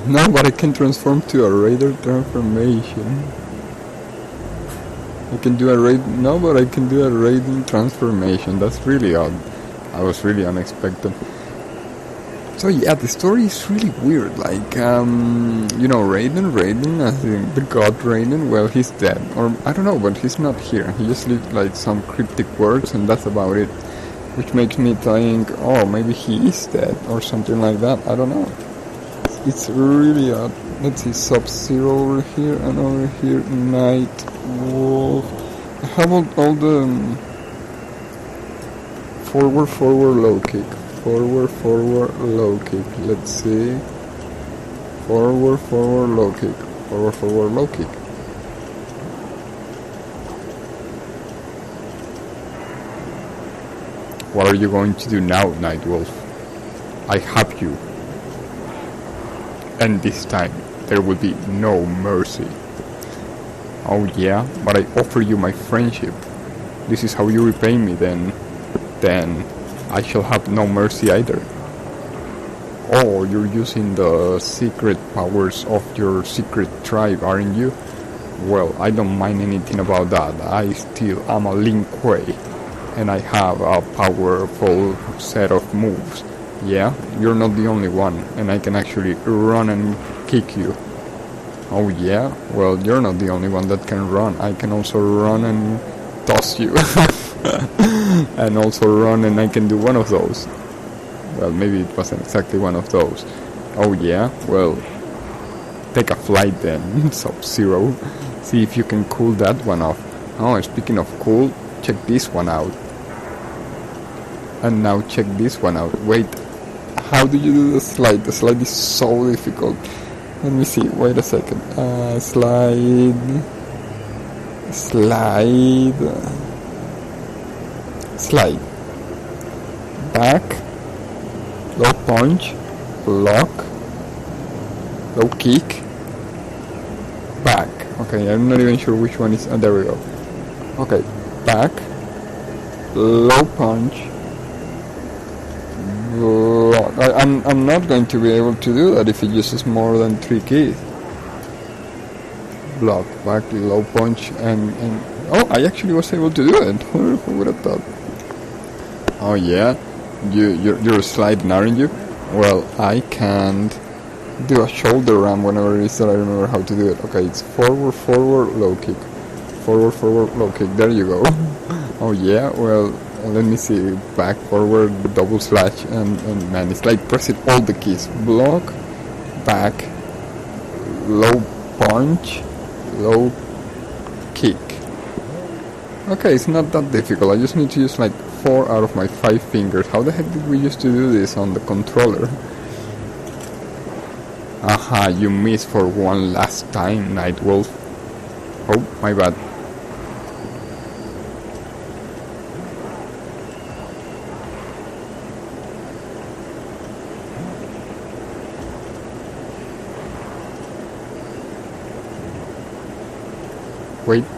No, but I can transform to a radar transformation. I can do a raid. No, but I can do a raiding transformation. That's really odd. I was really unexpected. So yeah, the story is really weird. Like, Raiden, as in the god Raiden. Well, he's dead, or I don't know, but he's not here. He just leaves like some cryptic words, and that's about it. Which makes me think, oh, maybe he is dead or something like that. I don't know. It's really odd. Let's see, Sub-Zero over here, and over here, Night Wolf. How about all the forward, low kick? Forward, low kick. Let's see. Forward, low kick. Forward, low kick. What are you going to do now, Night Wolf? I have you. And this time, there will be no mercy. Oh yeah, but I offer you my friendship. This is how you repay me then. Then I shall have no mercy either. Oh, you're using the secret powers of your secret tribe, aren't you? Well, I don't mind anything about that. I still am a Lin Kuei, and I have a powerful set of moves. Yeah, you're not the only one, and I can actually run and kick you. Oh yeah? Well, you're not the only one that can run. I can also run and toss you. And also run, and I can do one of those. Well, maybe it wasn't exactly one of those. Oh yeah? Well, take a flight then, Sub-Zero. See if you can cool that one off. Oh, speaking of cool, check this one out. And now check this one out. Wait, how do you do the slide? The slide is so difficult. Let me see, wait a second. Slide. Back. Low punch. Block. Low kick. Back. Okay, I'm not even sure which one is. There we go. Okay, back. Low punch. Block. I'm not going to be able to do that if it uses more than 3 keys. Block, back, low punch, and oh, I actually was able to do it. Who would have thought? Oh yeah, you're sliding, aren't you? Well, I can't do a shoulder ram whenever it is that I remember how to do it. Okay, it's forward, low kick. Forward, low kick. There you go. Oh yeah, well, let me see. Back, forward, double slash, and man, it's like pressing all the keys. Block, back, low punch, low kick. Okay, it's not that difficult. I just need to use like 4 out of my 5 fingers. How the heck did we used to do this on the controller? Aha, you missed for one last time, Night Wolf. Oh, my bad.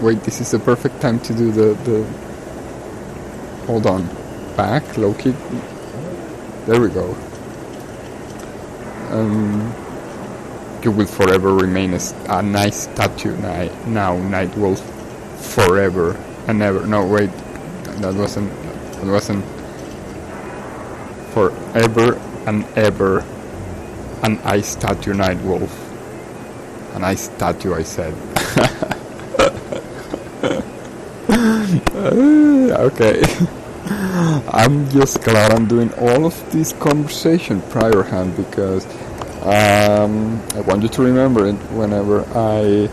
Wait, this is the perfect time to do the hold on. Back, low kick. There we go. You will forever remain a nice statue now, Night Wolf. Forever and ever. No, wait. That wasn't forever and ever. An ice statue, Night Wolf. An ice statue, I said. Okay. I'm just glad I'm doing all of this conversation prior hand, because I want you to remember it whenever I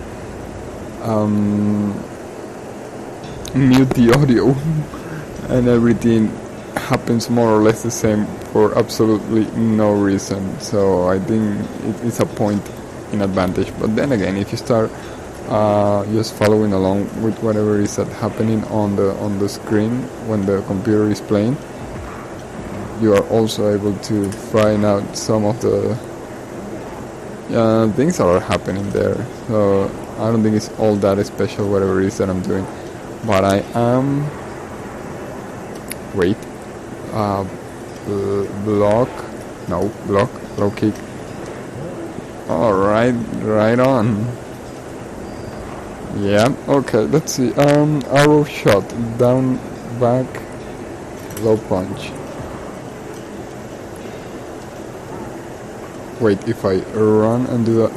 mute the audio and everything happens more or less the same for absolutely no reason. So I think it's a point in advantage. But then again, if you start just following along with whatever is happening on the screen when the computer is playing, you are also able to find out some of the things that are happening there. So I don't think it's all that special whatever it is that I'm doing, but I am block, low kick. Alright, right on. Yeah, okay, let's see. Arrow shot, down, back, low punch. Wait, if I run and do that.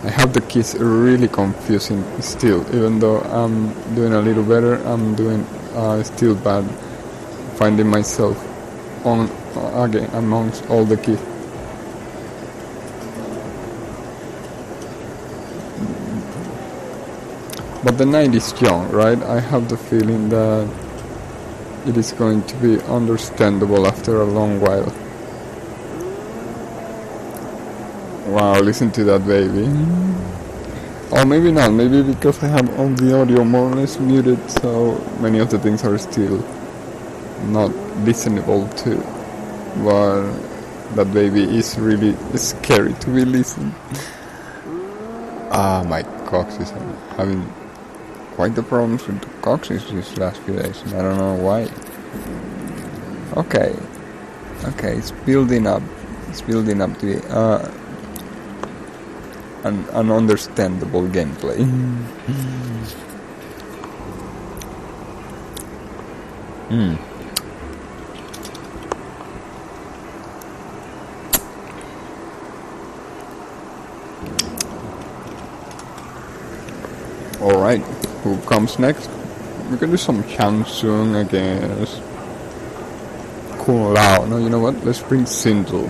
I have the keys really confusing still, even though I'm doing a little better, I'm doing still bad finding myself on again amongst all the keys. But the night is young, right? I have the feeling that it is going to be understandable after a long while. Wow, listen to that baby. Or maybe not, maybe because I have all the audio more or less muted, so many of the things are still not listenable to. But that baby is really scary to be listened. My coccyx, I'm having quite the problems with the coccyx these last few days, and I don't know why. Okay, it's building up to be an understandable gameplay. Alright, who comes next? We can do some Chansung, I guess. Kung Lao. No, you know what? Let's bring Sindel.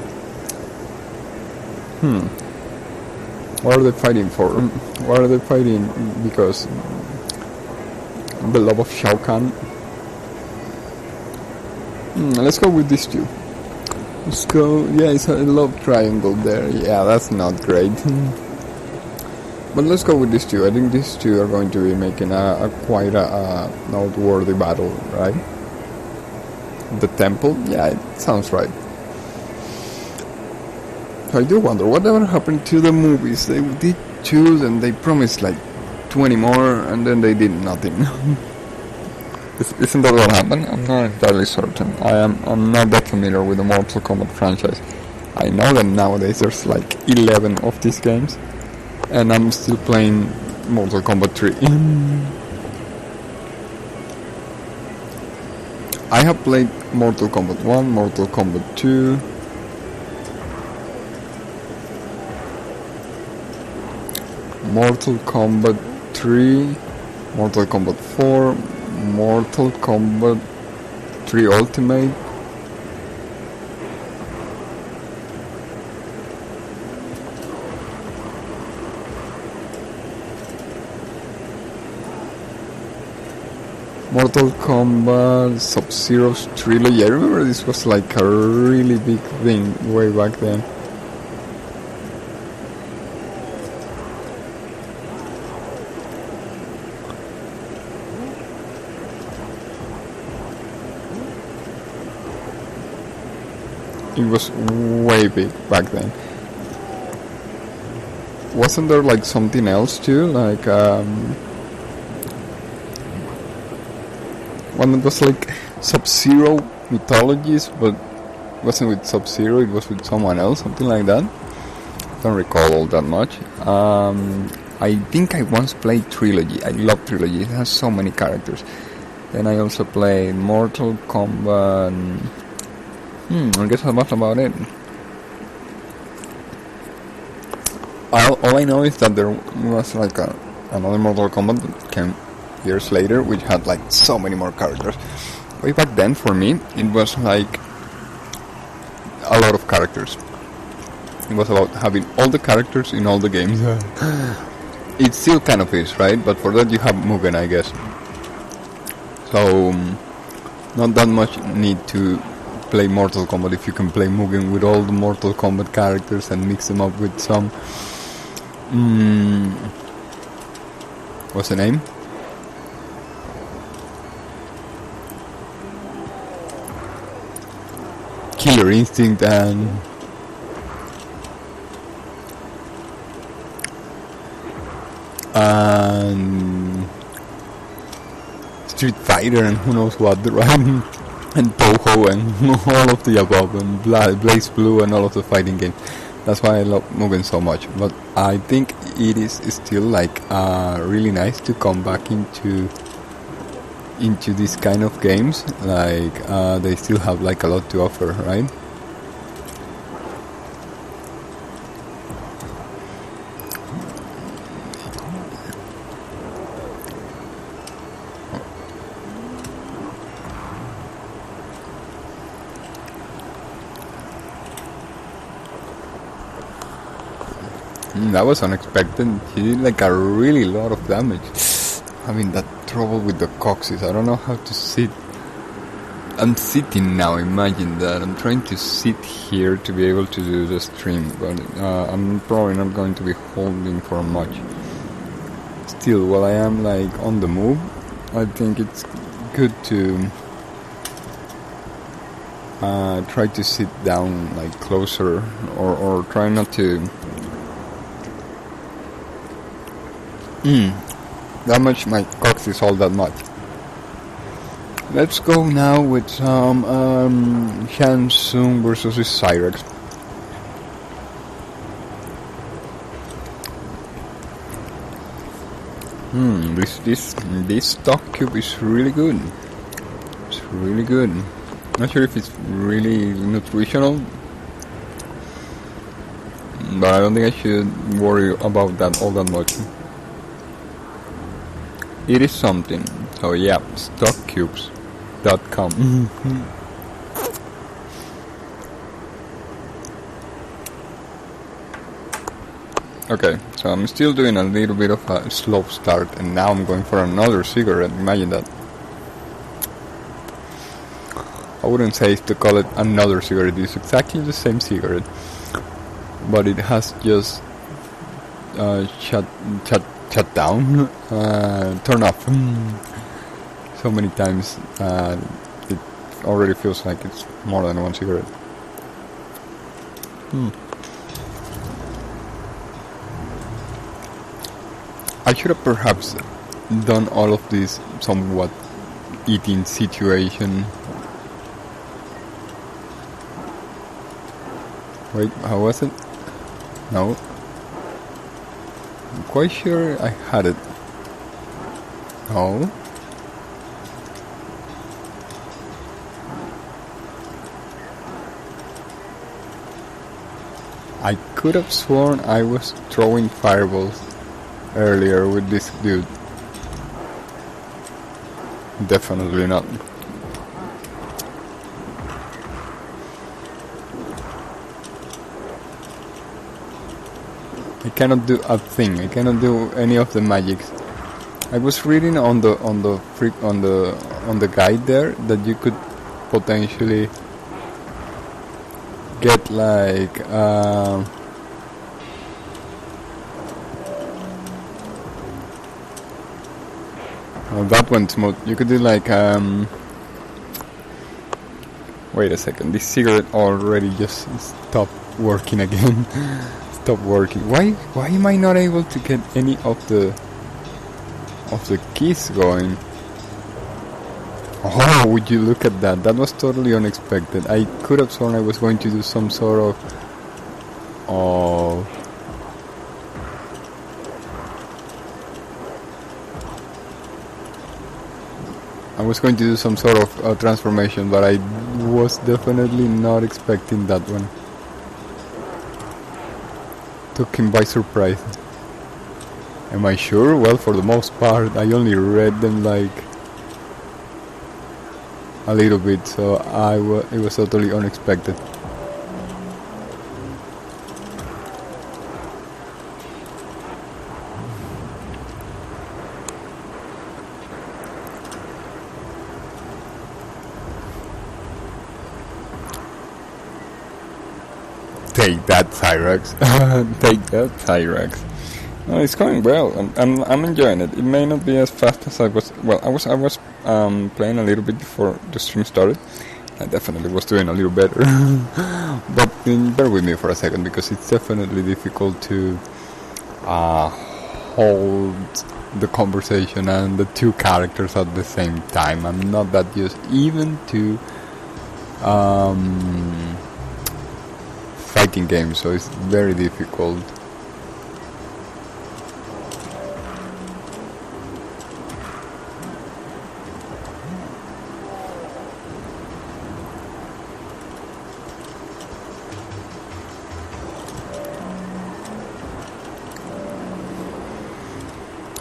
What are they fighting for? What are they fighting? Because the love of Shao Kahn. Let's go with these two. Let's go. Yeah, it's a love triangle there. Yeah, that's not great. But let's go with these two. I think these two are going to be making quite a noteworthy battle, right? The temple? Yeah, it sounds right. I do wonder whatever happened to the movies. They did 2 and they promised like 20 more and then they did nothing. Isn't that what happened? I'm not entirely certain. I'm not that familiar with the Mortal Kombat franchise. I know that nowadays there's like 11 of these games and I'm still playing Mortal Kombat 3. I have played Mortal Kombat 1, Mortal Kombat 2, Mortal Kombat 3, Mortal Kombat 4, Mortal Kombat 3 Ultimate, Mortal Kombat Sub-Zero's trilogy. I remember this was like a really big thing way back then. It was way big back then. Wasn't there like something else too? Like one that was like Sub-Zero mythologies, but wasn't with Sub-Zero, it was with someone else, something like that. Don't recall all that much. I think I once played Trilogy. I love Trilogy, it has so many characters. Then I also played Mortal Kombat. I guess that's about it. All I know is that there was like another Mortal Kombat that came years later, which had like so many more characters. Way back then, for me, it was like a lot of characters. It was about having all the characters in all the games. It still kind of is, right? But for that you have Mugen, I guess. So not that much need to play Mortal Kombat if you can play Mugen with all the Mortal Kombat characters and mix them up with some what's the name? Killer Instinct and Street Fighter and who knows what, right? And Toho and all of the above, and Blaze Blue and all of the fighting games. That's why I love Mugen so much. But I think it is still like really nice to come back into these kind of games. Like they still have like a lot to offer, right? That was unexpected. He did like a really lot of damage. Having that trouble with the coccyx. I don't know how to sit. I'm sitting now, imagine that. I'm trying to sit here to be able to do the stream, but I'm probably not going to be holding for much. Still, while I am like on the move, I think it's good to try to sit down like closer, or try not to damage my coccyx all that much. Let's go now with some Shansung versus Cyrex. This stock cube is really good. It's really good. Not sure if it's really nutritional, but I don't think I should worry about that all that much. It is something. So yeah, stockcubes.com. Okay, so I'm still doing a little bit of a slow start, and now I'm going for another cigarette. Imagine that. I wouldn't say to call it another cigarette. It's exactly the same cigarette, but it has just shut down, turn off so many times. It already feels like it's more than one cigarette. I should have perhaps done all of this somewhat eating situation. Wait, how was it? No. I'm quite sure I had it. No. I could have sworn I was throwing fireballs earlier with this dude. Definitely not. I cannot do a thing. I cannot do any of the magics. I was reading on the guide there that you could potentially get like that one smooth. You could do like wait a second. This cigarette already just stopped working again. Stop working. Why am I not able to get any of the keys going? Oh, would you look at that? That was totally unexpected. I could have sworn I was going to do some sort of transformation, but I was definitely not expecting that one. Took him by surprise. Am I sure? Well, for the most part, I only read them like a little bit, so it was totally unexpected. Take that, Cyrex. Take that, Cyrex. No, it's going well. I'm enjoying it. It may not be as fast as I was. Well, I was playing a little bit before the stream started. I definitely was doing a little better. But bear with me for a second, because it's definitely difficult to hold the conversation and the two characters at the same time. I'm not that used even to fighting games, so it's very difficult.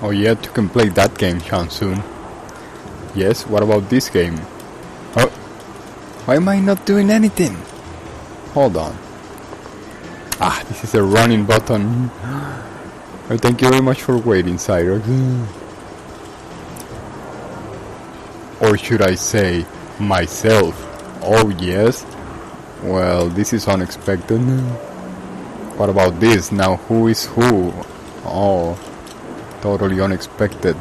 Oh yeah, you can play that game, Sean, soon. Yes, what about this game? Oh, why am I not doing anything? Hold on. Ah, this is a running button. Oh, thank you very much for waiting, Cyrex. Or should I say, myself? Oh yes? Well, this is unexpected. What about this? Now who is who? Oh, totally unexpected.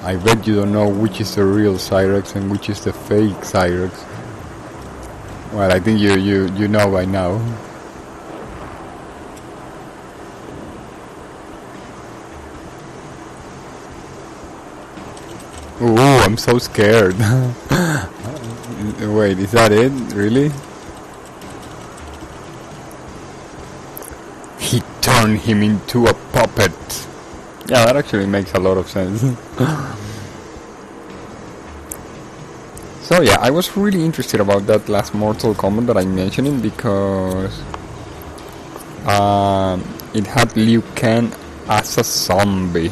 I bet you don't know which is the real Cyrex and which is the fake Cyrex. Well, I think you know by now. Ooh, I'm so scared. Wait, is that it? Really? He turned him into a puppet. Yeah, that actually makes a lot of sense. So yeah, I was really interested about that last Mortal Kombat that I mentioned because it had Liu Kang as a zombie.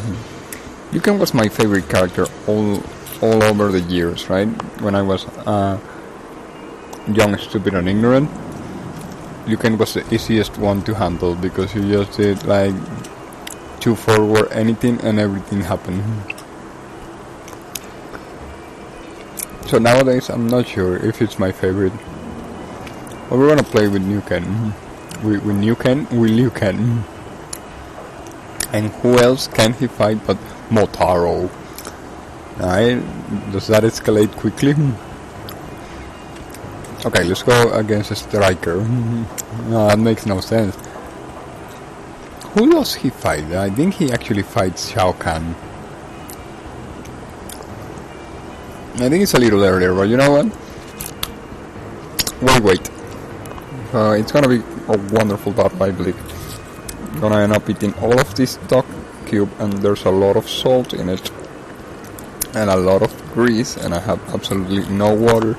Liu Kang was my favorite character all over the years, right? When I was young, stupid and ignorant, Liu Kang was the easiest one to handle because you just did like 2 forward anything and everything happened. So nowadays I'm not sure if it's my favorite. But we're gonna play with Liu Kang. With Liu Kang. And who else can he fight but Motaro? Right? Does that escalate quickly? Okay, let's go against a striker. No, that makes no sense. Who does he fight? I think he actually fights Shao Kahn. I think it's a little earlier, but you know what? Wait. It's gonna be a wonderful battle, I believe. I'm gonna end up eating all of this duck cube, and there's a lot of salt in it. And a lot of grease, and I have absolutely no water.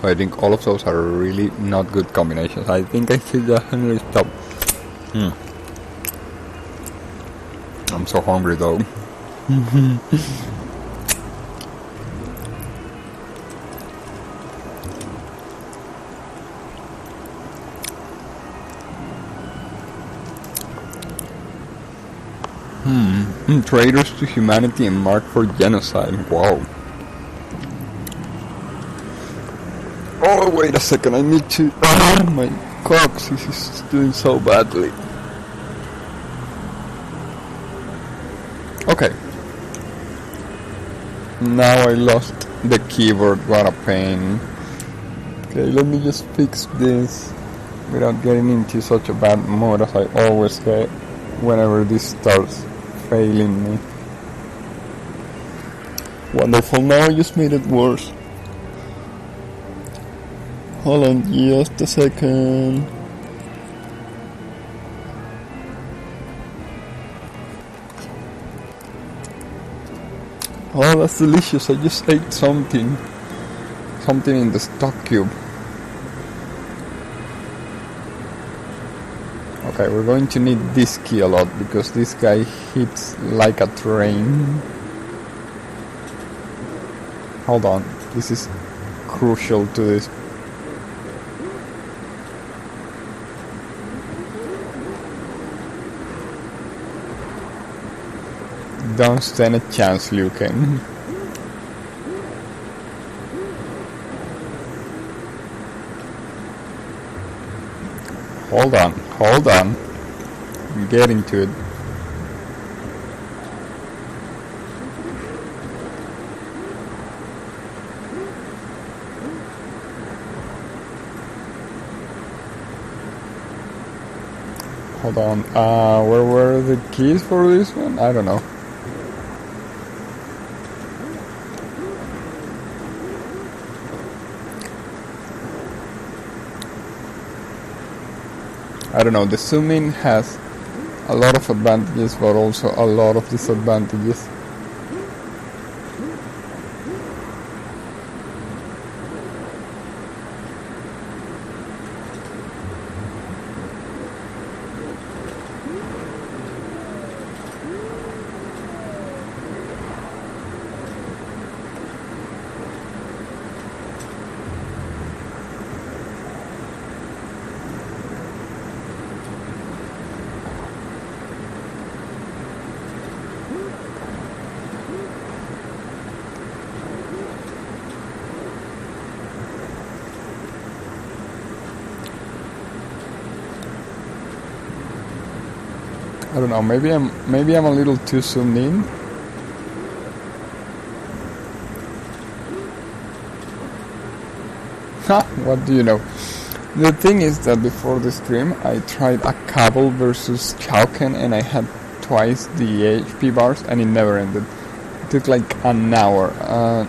So I think all of those are really not good combinations. I think I should definitely stop. I'm so hungry though. Traitors to humanity and marked for genocide. Wow. Oh, wait a second. I need to... my coccyx is doing so badly. Okay. Now I lost the keyboard. What a pain. Okay, let me just fix this without getting into such a bad mood as I always get whenever this starts failing me. Wonderful, now I just made it worse. Hold on just a second. Oh, that's delicious. I just ate something in the stock cube. Okay, we're going to need this key a lot because this guy hits like a train. Hold on, this is crucial to this. Don't stand a chance, Liu Kang. Hold on. I'm getting to it. Hold on. Where were the keys for this one? I don't know. I don't know. The zoom in has a lot of advantages, but also a lot of disadvantages. I don't know. Maybe I'm a little too zoomed in. Ha! What do you know? The thing is that before the stream, I tried a Kabul versus Chowken, and I had twice the HP bars, and it never ended. It took like an hour,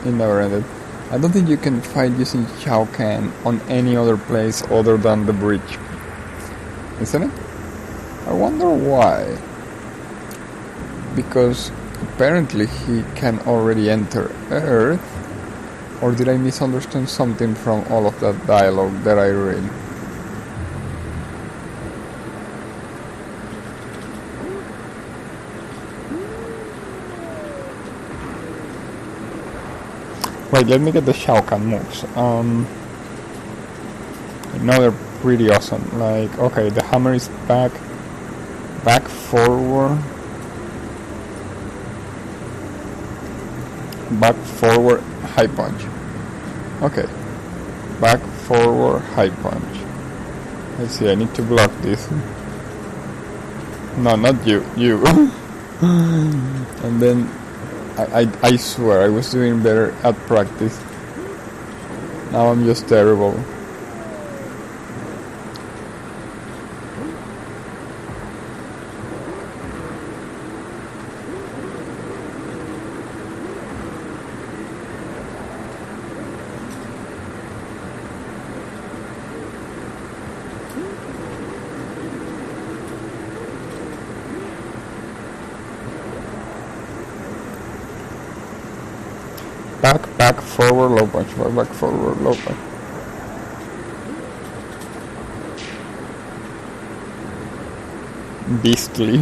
it never ended. I don't think you can fight using Chowken on any other place other than the bridge, isn't it? I wonder why. Because apparently he can already enter Earth. Or did I misunderstand something from all of that dialogue that I read? Wait, let me get the Shao Kahn moves. I know they're pretty awesome. Like, okay, the hammer is back forward, high punch. Okay, back, forward, high punch. Let's see, I need to block this. No, not you. And then, I swear, I was doing better at practice. Now I'm just terrible. Back, forward, low punch, back, forward, low punch. Beastly.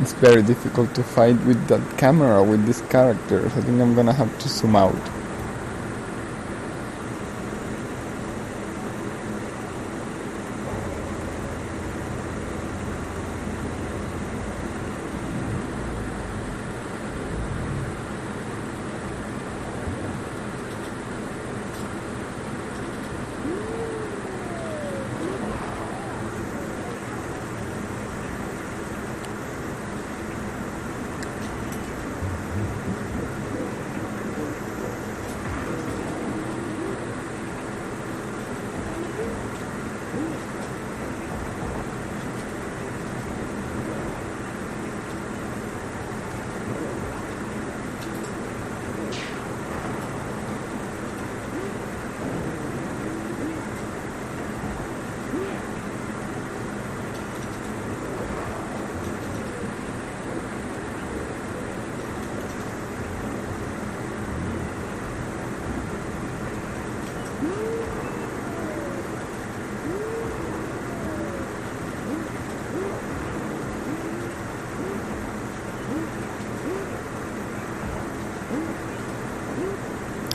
It's very difficult to fight with that camera, with these characters. I think I'm gonna have to zoom out.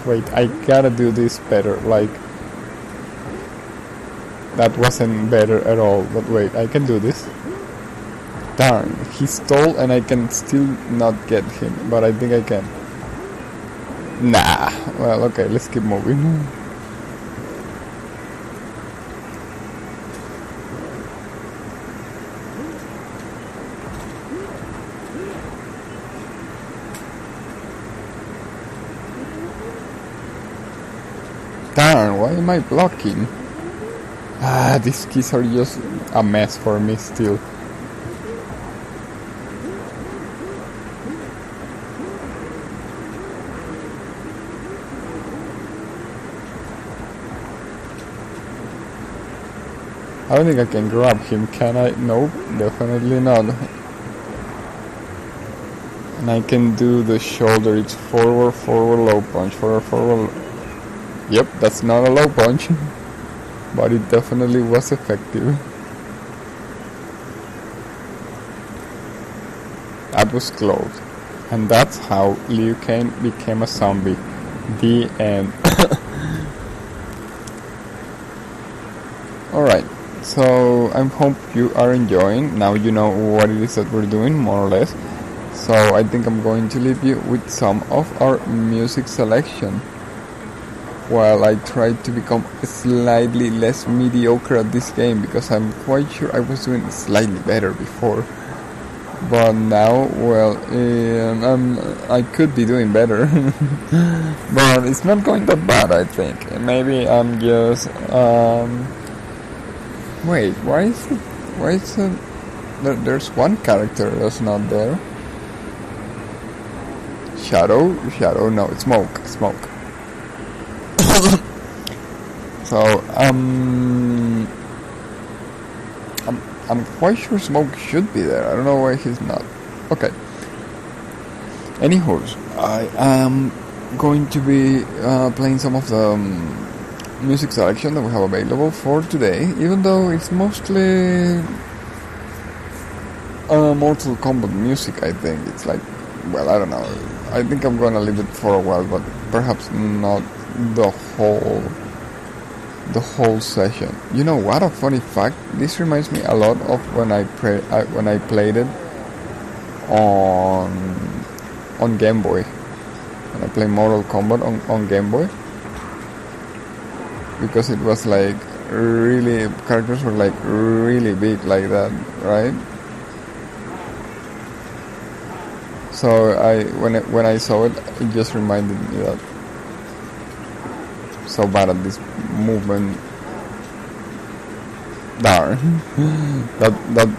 Wait, I gotta do this better, like... That wasn't better at all, but wait, I can do this. Darn, he stole and I can still not get him, but I think I can. Nah, well, okay, let's keep moving. Darn, why am I blocking? These keys are just a mess for me still. I don't think I can grab him, can I? Nope, definitely not. And I can do the shoulder, it's forward, low punch, forward. Yep, that's not a low punch, but it definitely was effective. That was close. And that's how Liu Kang became a zombie. The end. Alright, so I hope you are enjoying. Now you know what it is that we're doing, more or less. So I think I'm going to leave you with some of our music selection, while I try to become slightly less mediocre at this game, because I'm quite sure I was doing slightly better before. But now, well, I could be doing better. But it's not going that bad, I think. Maybe I'm just... Wait, why is it... There's one character that's not there. Shadow, no, it's smoke. So, I'm quite sure Smoke should be there. I don't know why he's not. Okay. Anywho, I am going to be playing some of the music selection that we have available for today, even though it's mostly Mortal Kombat music, I think. It's like, well, I don't know. I think I'm gonna leave it for a while, but perhaps not the whole session. You know what? A funny fact. This reminds me a lot of when I played it on Game Boy. When I played Mortal Kombat on Game Boy, because it was like really, characters were like really big like that, right? So when I saw it just reminded me that so bad at this movement. Darn. that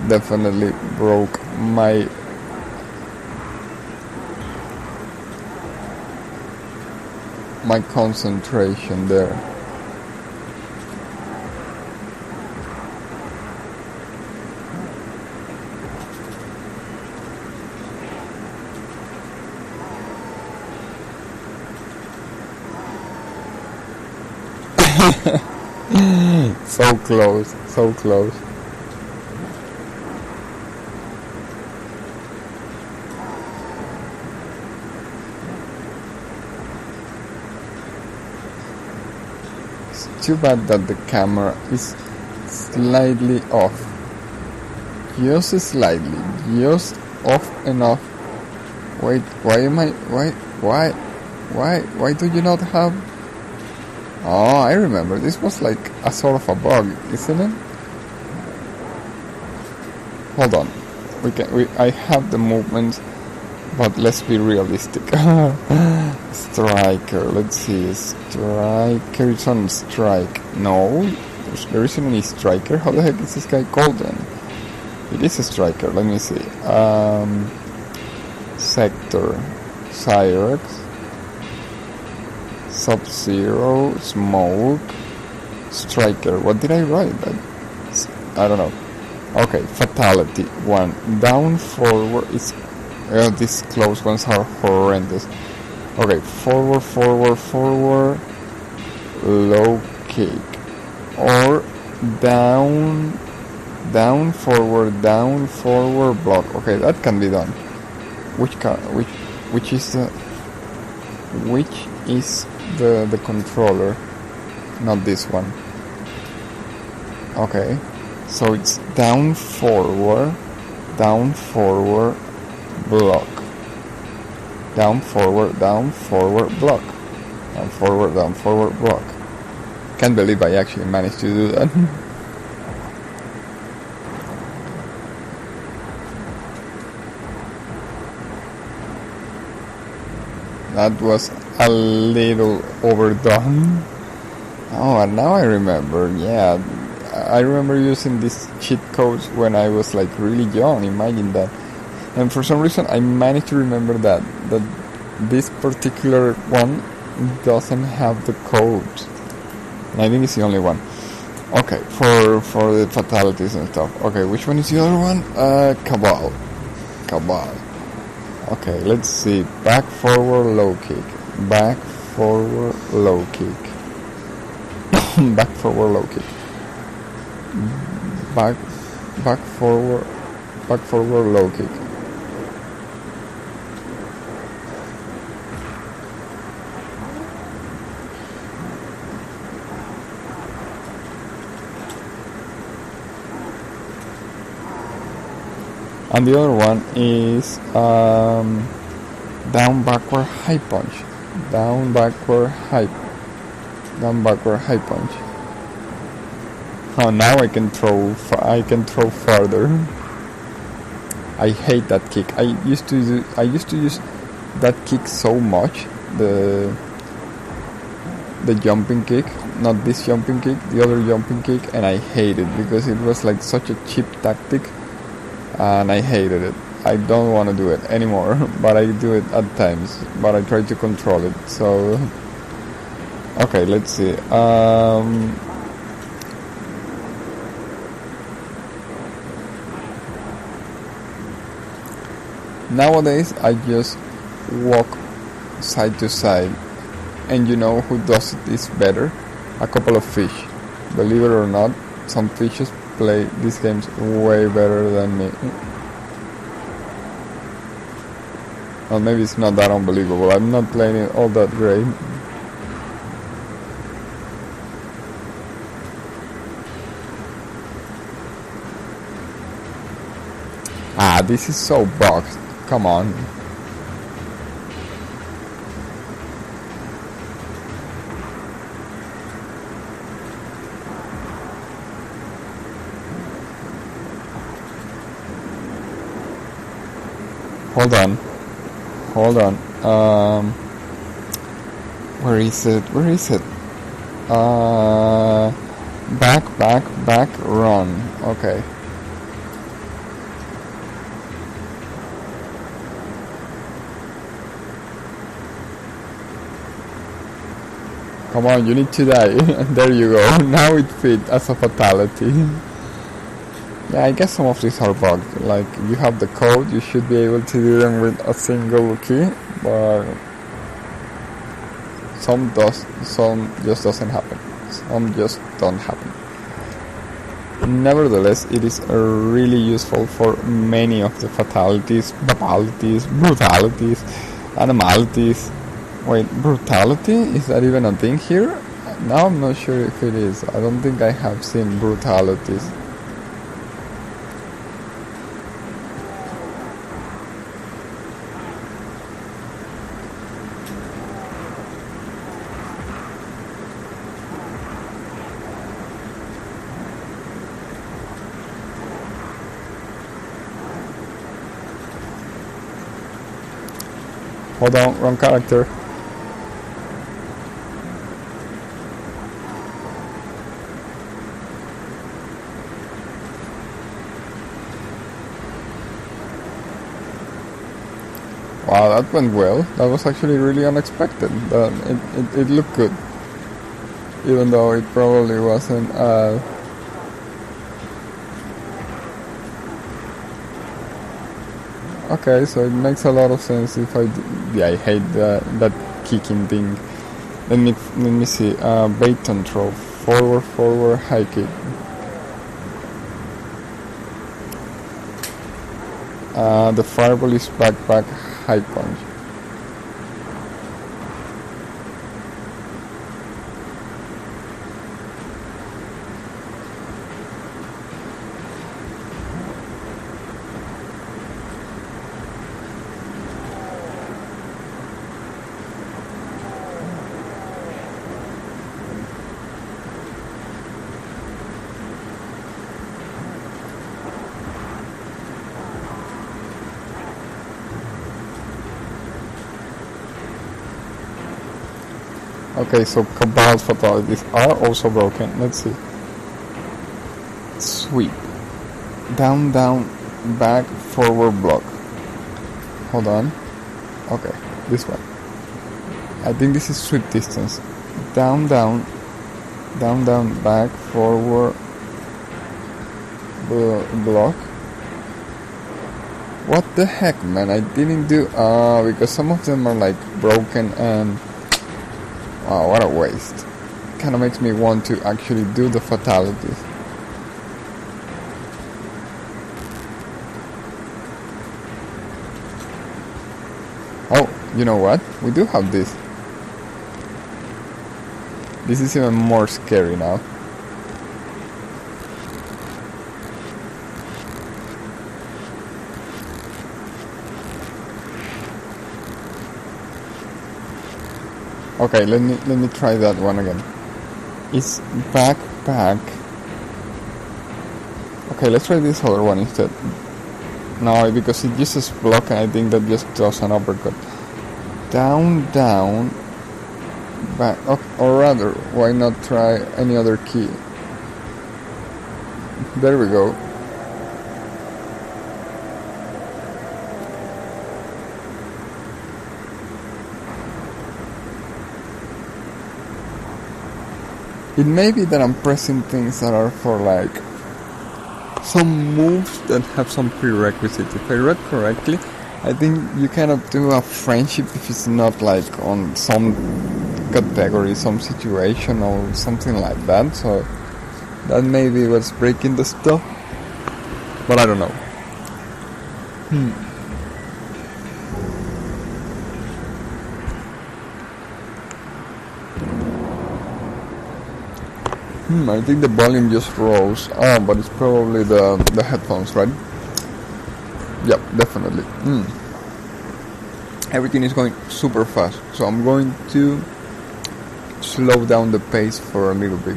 definitely broke my concentration there. So close, so close. It's too bad that the camera is slightly off. Just slightly, just off enough. Wait, why do you not have... Oh, I remember. This was like a sort of a bug, isn't it? Hold on. I have the movement, but let's be realistic. Striker. Let's see. Striker. It's on strike. No, there isn't any striker. How the heck is this guy called then? It is a striker. Let me see. Sector. Cyrex. Sub-Zero, Smoke, Striker. What did I write? I don't know. Okay, Fatality 1. Down, forward. These close ones are horrendous. Okay, forward, low kick. Or down, forward, block. Okay, that can be done. Which is the controller, not this one. Okay, so it's down forward, block. Down forward, block. Down forward, block. Can't believe I actually managed to do that. That was a little overdone. Oh, and now I remember. Yeah, I remember using these cheat codes when I was like really young. Imagine that. And for some reason, I managed to remember that this particular one doesn't have the code. And I think it's the only one. Okay, for the fatalities and stuff. Okay, which one is the other one? Cabal. Okay, let's see. Back, forward, low kick. Back, forward, low kick. Back, forward, low kick. Back, forward, low kick. And the other one is down, backward, high punch. Down, backward, high punch. Oh, now I can throw farther. I hate that kick. I used to use that kick so much. The jumping kick, not this jumping kick, the other jumping kick, and I hate it because it was like such a cheap tactic. And I hated it. I don't want to do it anymore, but I do it at times, but I try to control it. So okay, let's see. Nowadays I just walk side to side, and you know who does this better? A couple of fish. Believe it or not, some fishes play these games way better than me. Well, maybe it's not that unbelievable. I'm not playing it all that great. This is so boxed. Come on. Hold on. Where is it? Back, run. Okay. Come on, you need to die. There you go. Now it fit as a fatality. Yeah, I guess some of these are bugged. Like, you have the code, you should be able to do them with a single key, but some just doesn't happen. Some just don't happen. Nevertheless, it is really useful for many of the fatalities, brutalities, animalities. Wait, brutality? Is that even a thing here? Now I'm not sure if it is. I don't think I have seen brutalities. Hold on, wrong character. Wow, that went well. That was actually really unexpected. It looked good. Even though it probably wasn't... Okay, so it makes a lot of sense if I hate that kicking thing. Let me see. Bait and throw. Forward, high kick. The fireball is back, high punch. Okay, so Cabal fatalities are also broken. Let's see. sweep. Down, down, back, forward block. Hold on. Okay, this one. I think this is sweep distance. Down, down, down, down, back, forward, block. What the heck, man? I didn't do... because some of them are like broken and... Wow, what a waste. Kinda makes me want to actually do the fatalities. Oh, you know what? We do have this. This is even more scary now. Okay, let me try that one again. It's back. Okay, let's try this other one instead. No, because it uses block and I think that just does an uppercut. Down, down, back, or rather, why not try any other key? There we go. It may be that I'm pressing things that are for like some moves that have some prerequisites. If I read correctly, I think you cannot do a friendship if it's not like on some category, some situation or something like that. So that may be what's breaking the stuff, but I don't know. I think the volume just rose. But it's probably the headphones, right? Yep, definitely. Everything is going super fast, so I'm going to slow down the pace for a little bit.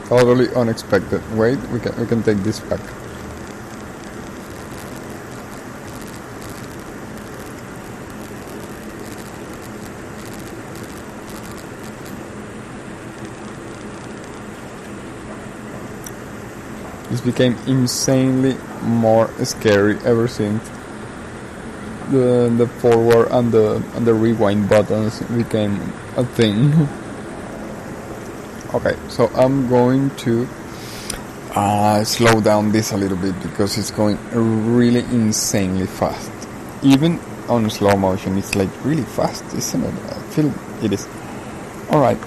Totally unexpected. Wait, we can take this back. This became insanely more scary ever since the forward and the rewind buttons became a thing. Okay, so I'm going to slow down this a little bit because it's going really insanely fast. Even on slow motion, it's like really fast, isn't it? I feel it is. Alright,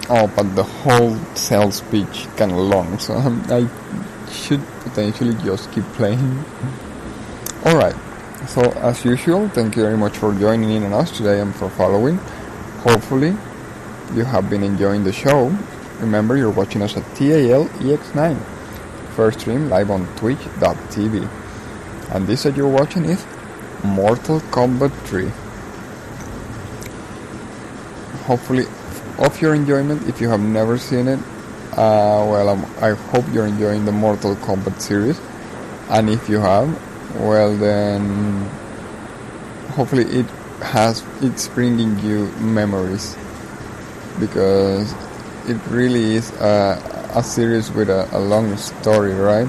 but the whole cell speech kind of long, so I should potentially just keep playing. Alright, so as usual, thank you very much for joining in on us today and for following. Hopefully you have been enjoying the show. Remember, you're watching us at TALEX9, first stream live on twitch.tv. And this that you're watching is Mortal Kombat 3. Hopefully of your enjoyment. If you have never seen it, I hope you're enjoying the Mortal Kombat series. And if you have, well then hopefully it's bringing you memories, because it really is a series with a long story, right?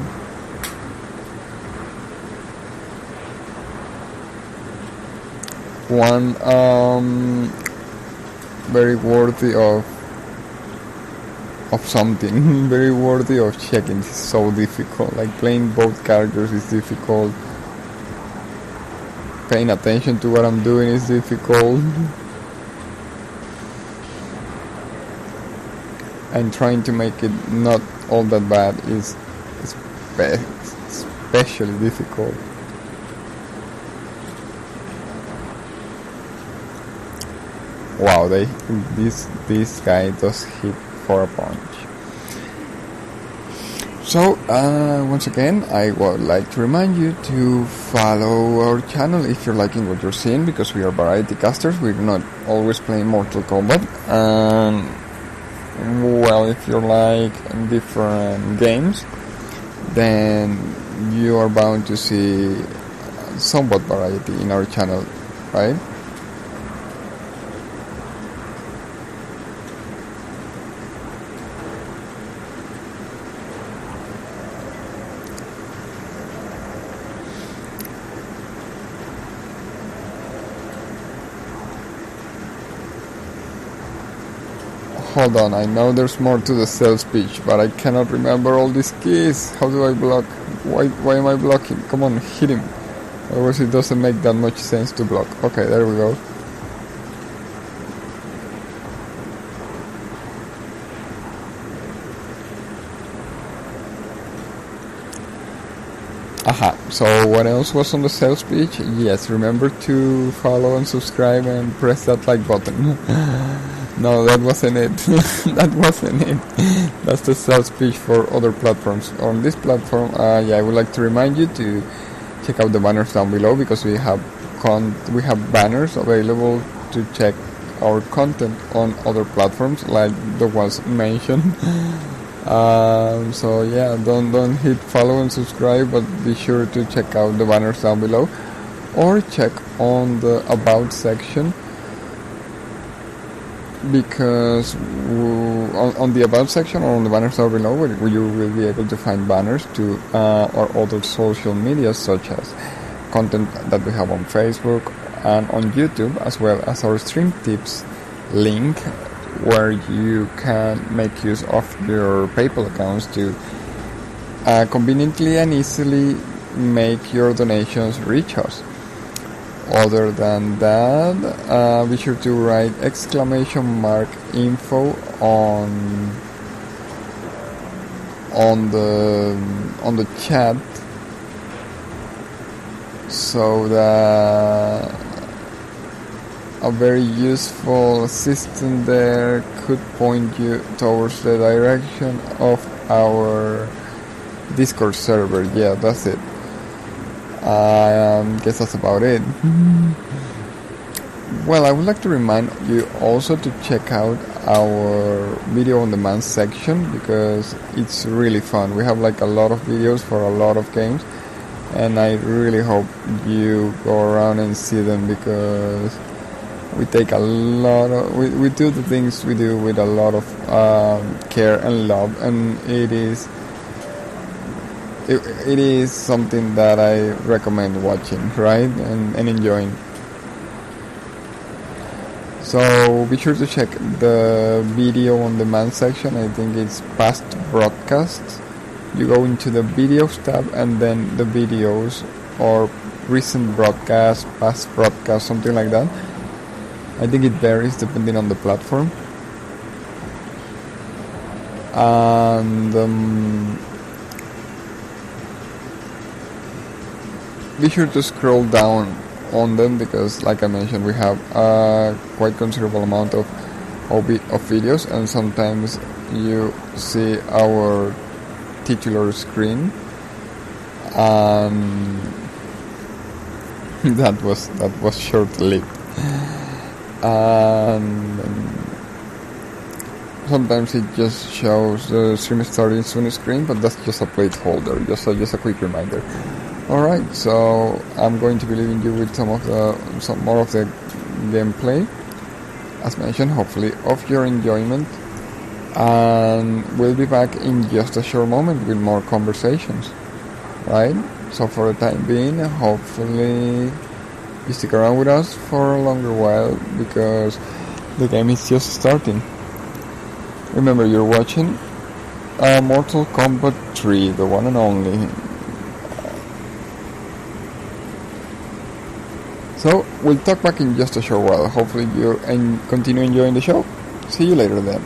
One very worthy of something, very worthy of checking. It's so difficult. Like playing both characters is difficult. Paying attention to what I'm doing is difficult. And trying to make it not all that bad is especially difficult. Wow, this guy does hit for a punch. So once again, I would like to remind you to follow our channel if you're liking what you're seeing, because we are variety casters. We're not always playing Mortal Kombat, and Well, if you like different games, then you are bound to see somewhat variety in our channel, right? Hold on, I know there's more to the sales pitch, but I cannot remember all these keys. How do I block? Why am I blocking? Come on, hit him. Otherwise it doesn't make that much sense to block. Okay, there we go. Aha, so what else was on the sales pitch? Yes, remember to follow and subscribe and press that like button. No, that wasn't it. That wasn't it. That's the sales pitch for other platforms. On this platform, I would like to remind you to check out the banners down below, because we have banners available to check our content on other platforms like the ones mentioned. So yeah, don't hit follow and subscribe, but be sure to check out the banners down below, or check on the about section, because on the about section or on the banners down below, you will be able to find banners to our other social media, such as content that we have on Facebook and on YouTube, as well as our stream tips link, where you can make use of your PayPal accounts to conveniently and easily make your donations reach us. Other than that, be sure to write !info on the chat, so that a very useful assistant there could point you towards the direction of our Discord server. Yeah, that's it. I guess that's about it. Well, I would like to remind you also to check out our video on demand section, because it's really fun. We have like a lot of videos for a lot of games, and I really hope you go around and see them, because we take a lot of we do the things we do with a lot of care and love, and it is something that I recommend watching, right, and enjoying. So be sure to check the video on demand section. I think it's past broadcasts. You go into the videos tab, and then the videos, or recent broadcast, past broadcast, something like that. I think it varies depending on the platform. And be sure to scroll down on them, because like I mentioned, we have a quite considerable amount of videos, and sometimes you see our titular screen, and that was short-lived. And sometimes it just shows the stream starting soon screen, but that's just a placeholder, just a quick reminder. Alright, so I'm going to be leaving you with some more of the gameplay, as mentioned, hopefully of your enjoyment, and we'll be back in just a short moment with more conversations, right? So for the time being, hopefully you stick around with us for a longer while, because the game is just starting. Remember, you're watching Mortal Kombat 3, the one and only. So we'll talk back in just a short while. Hopefully you continue enjoying the show. See you later then.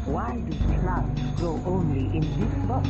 Why do plants grow only in this box?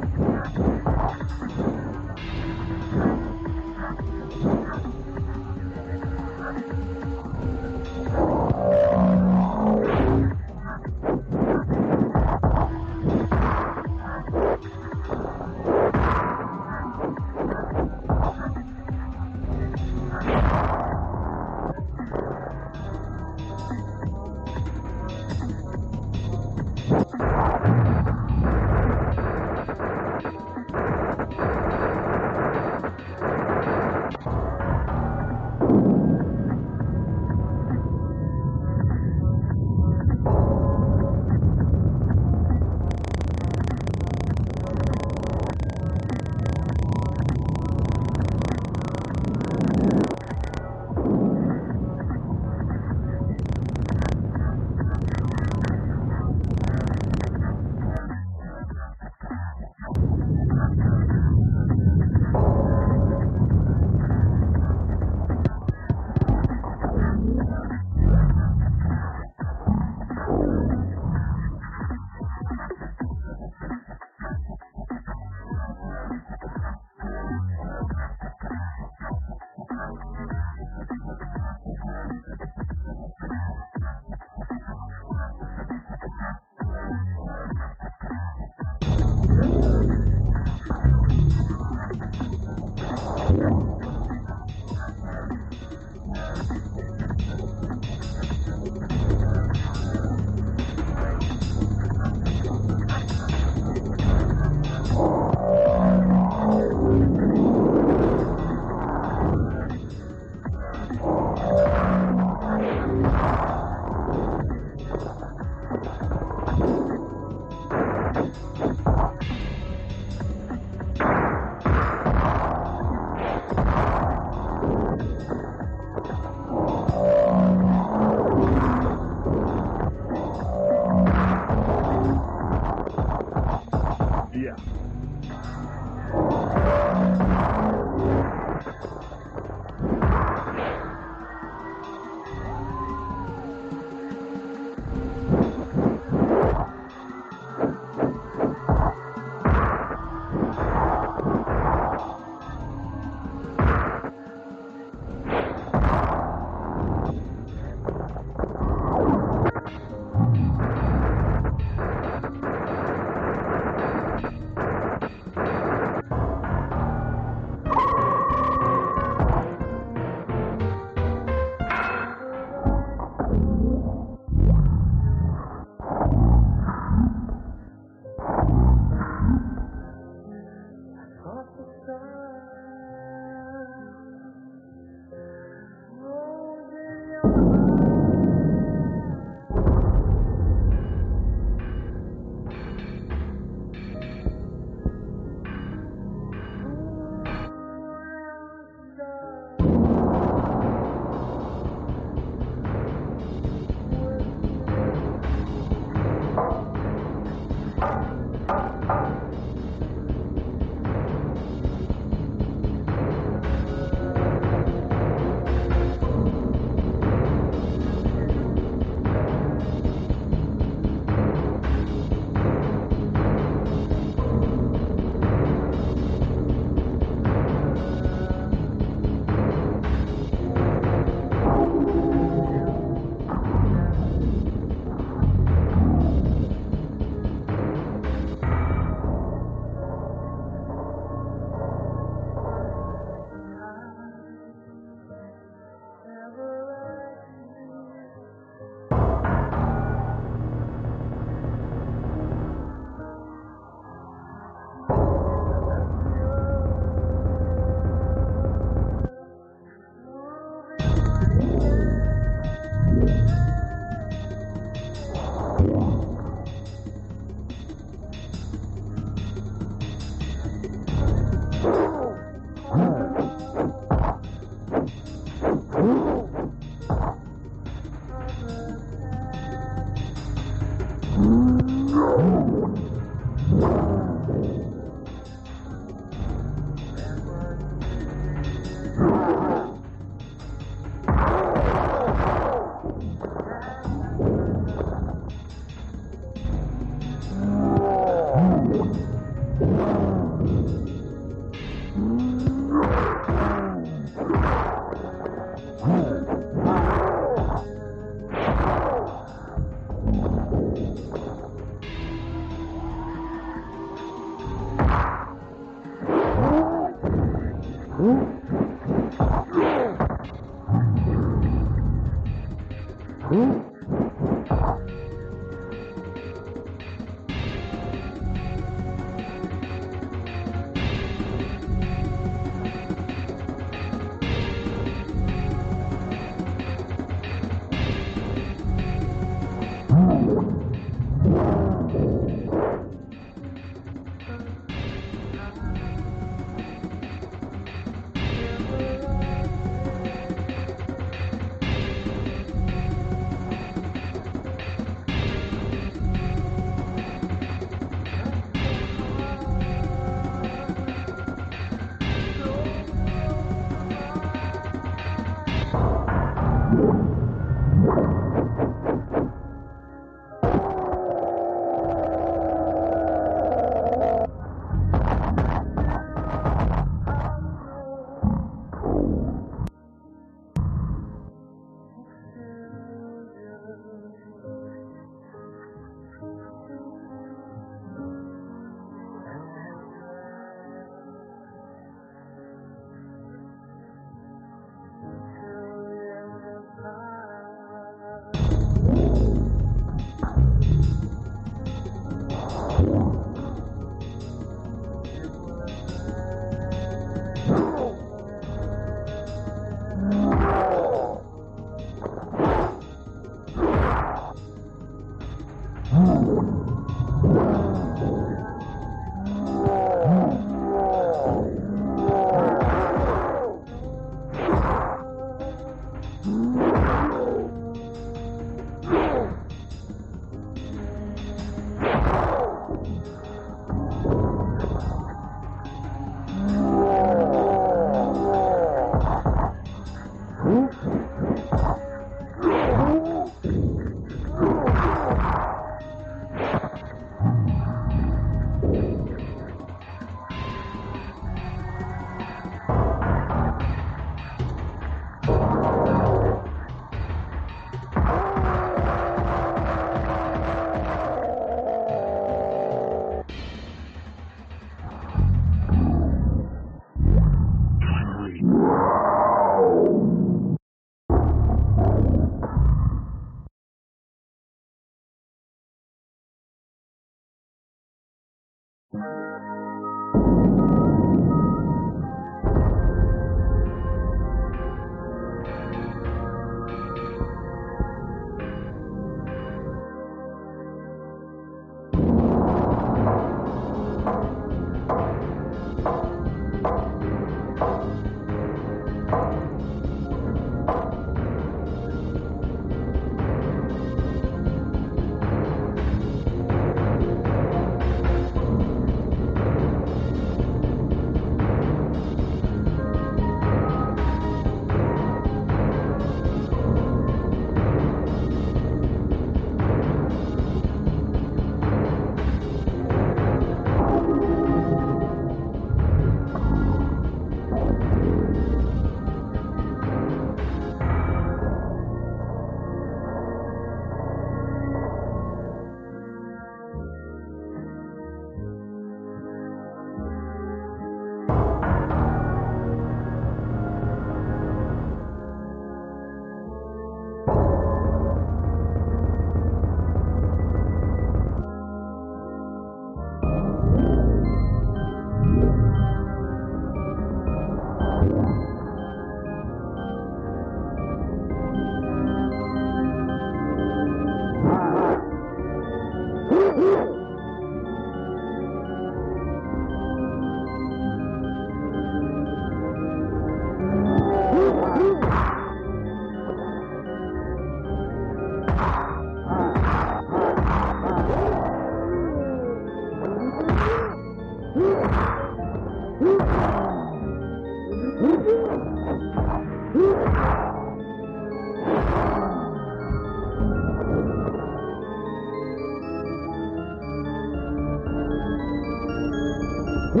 Out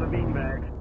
of beanbags.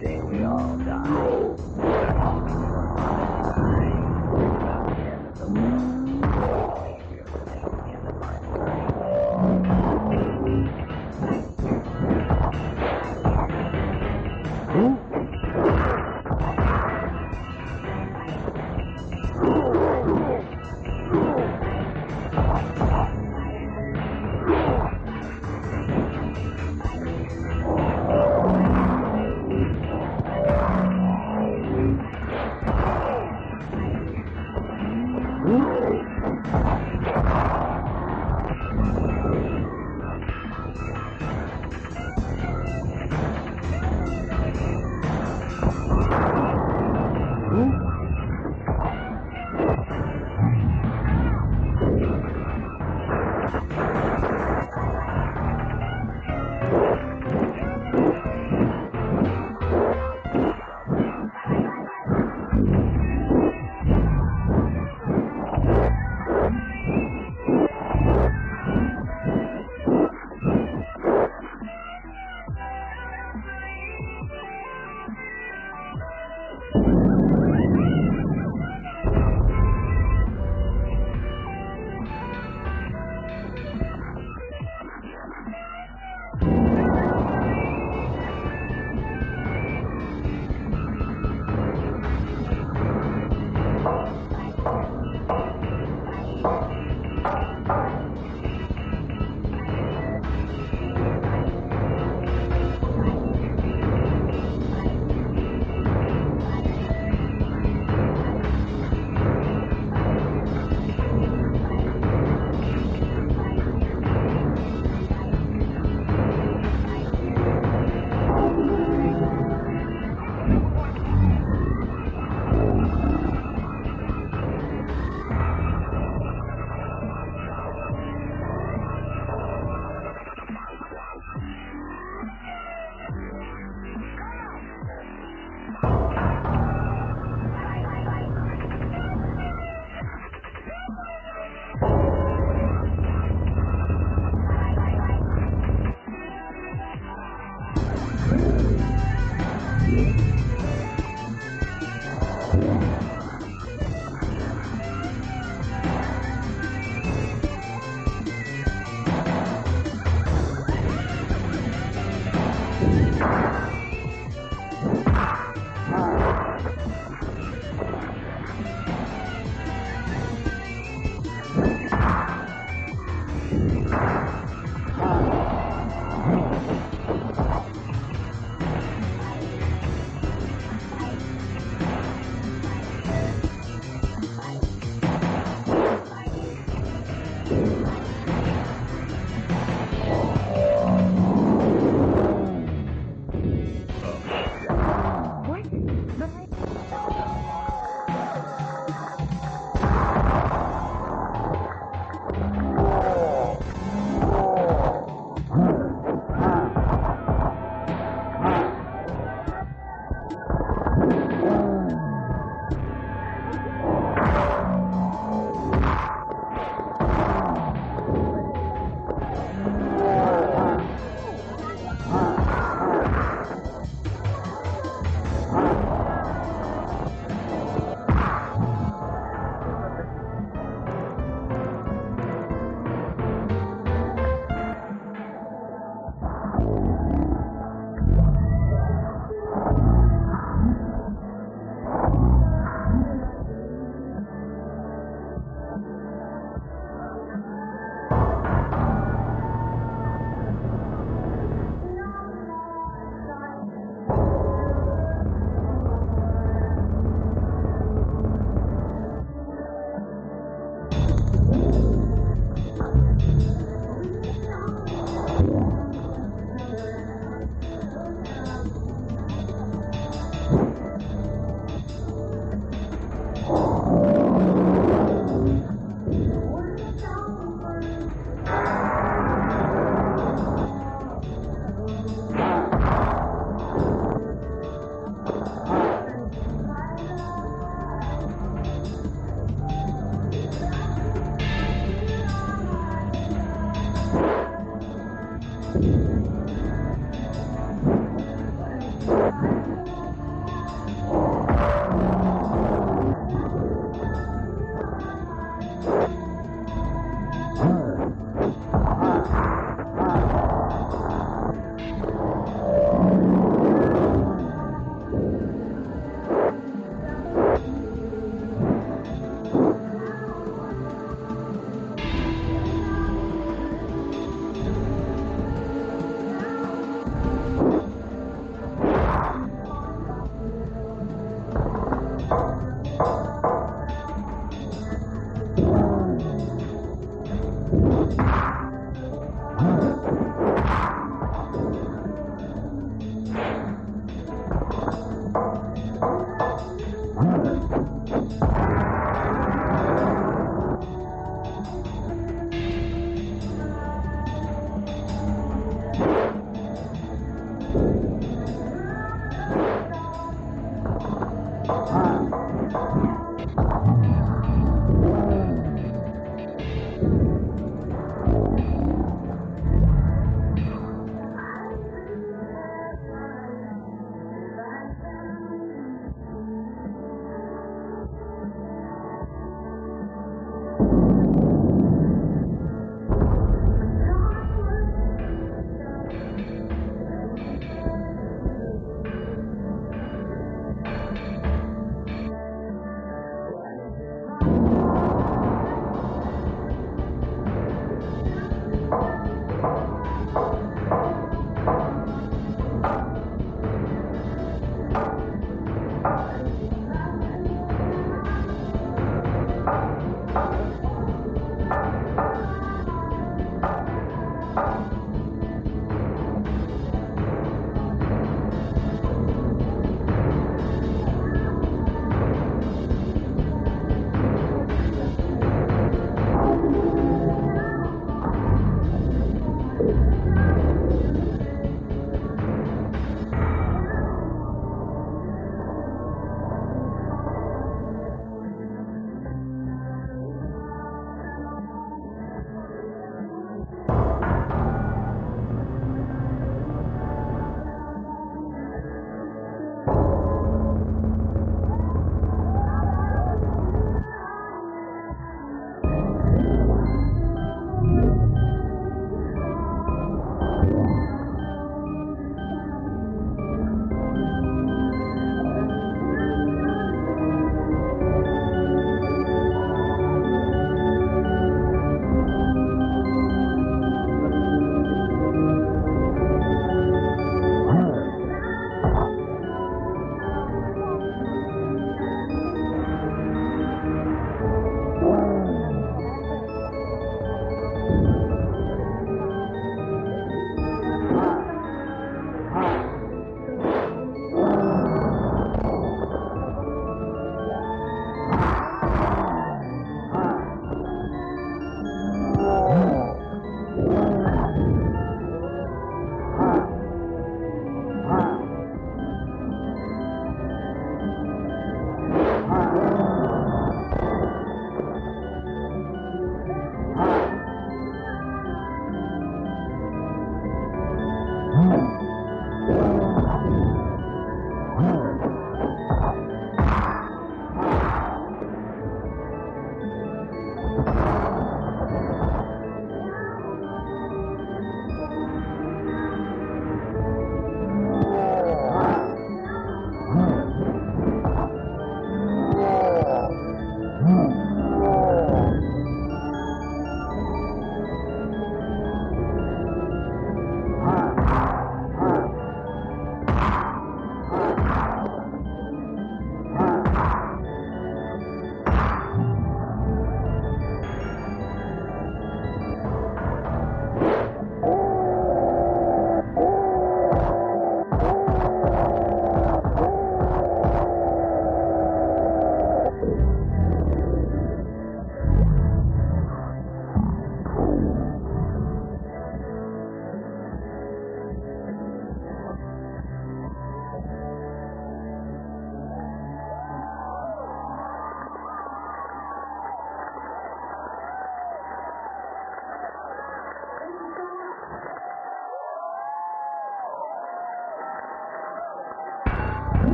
day we all die. The end of the world. We're the end of our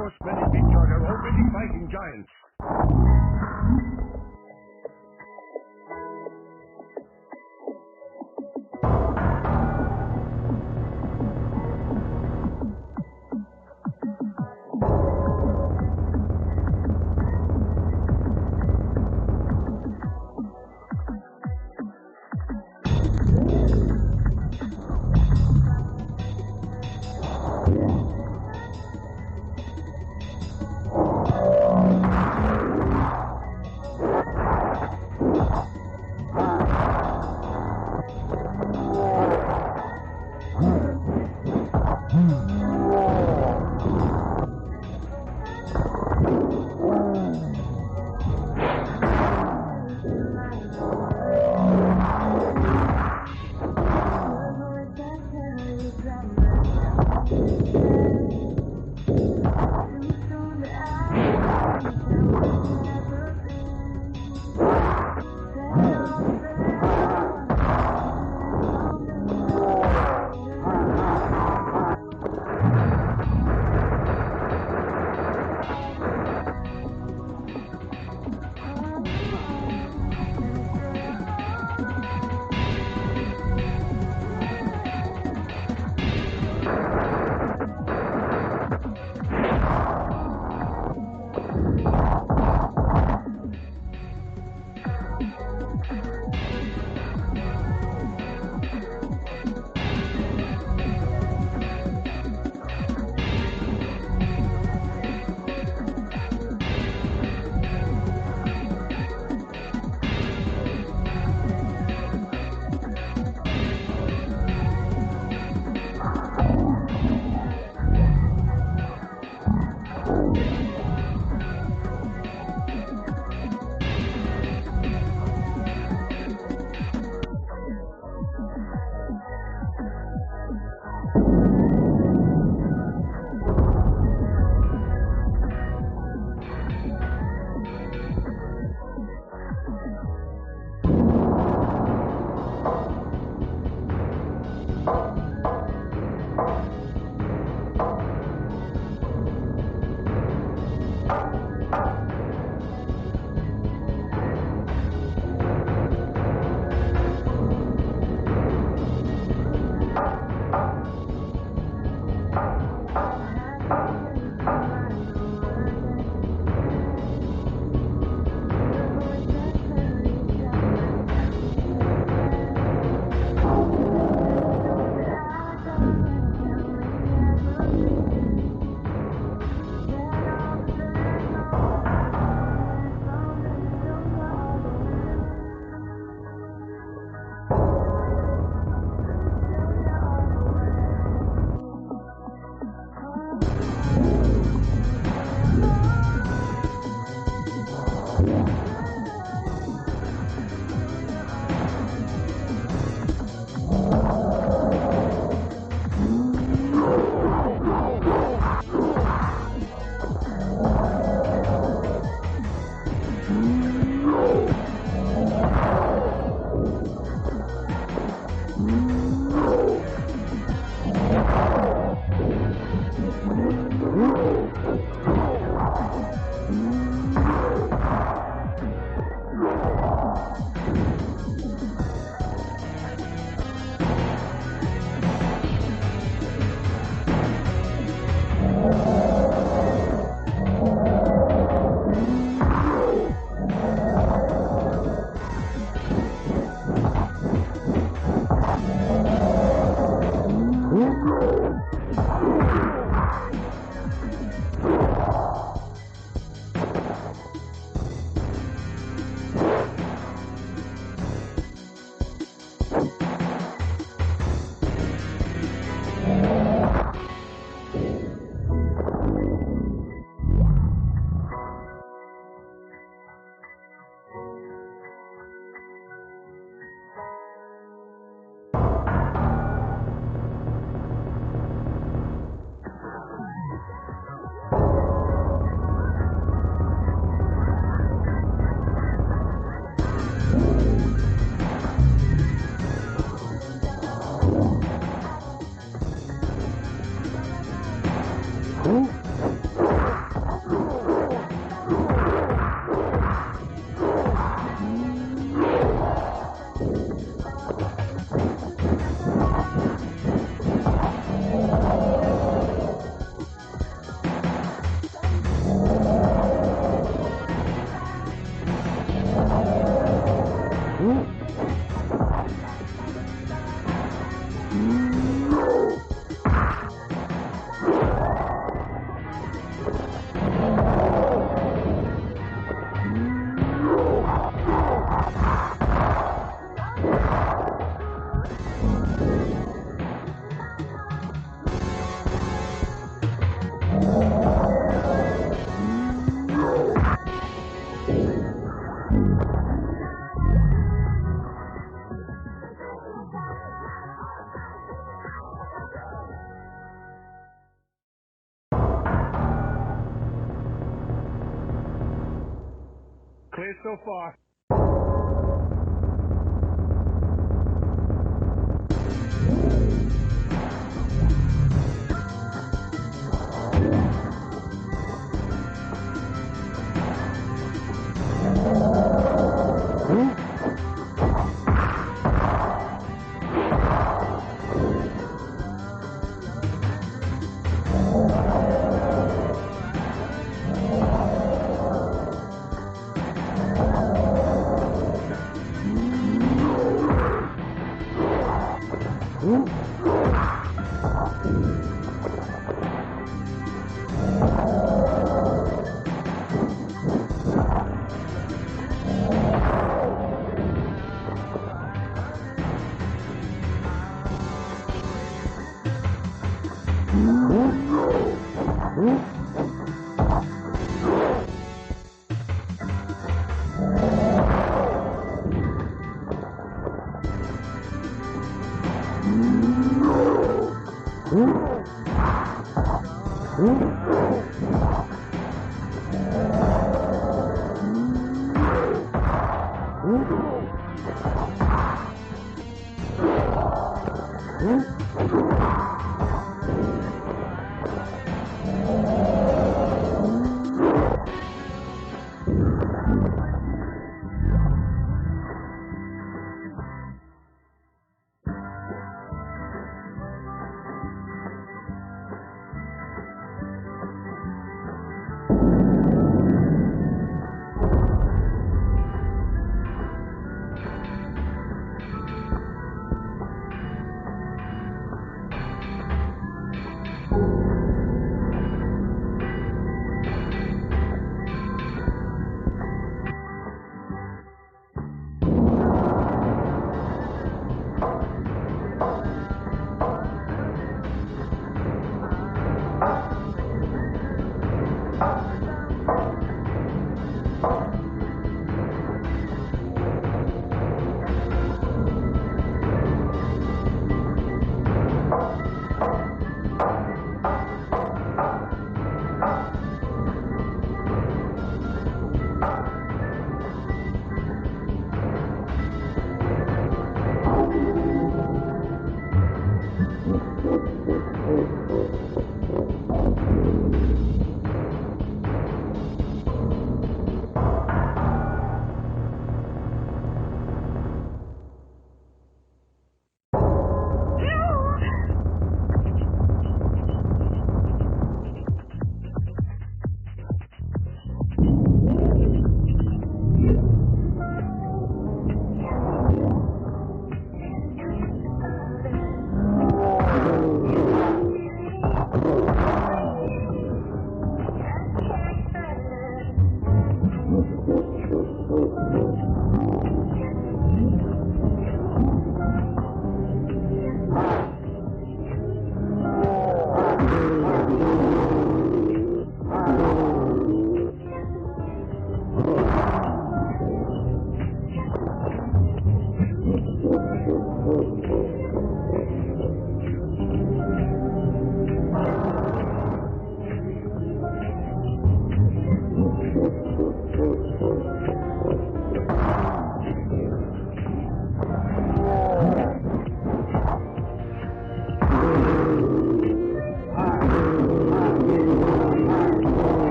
horsemen in Midgard are already fighting giants. it so far.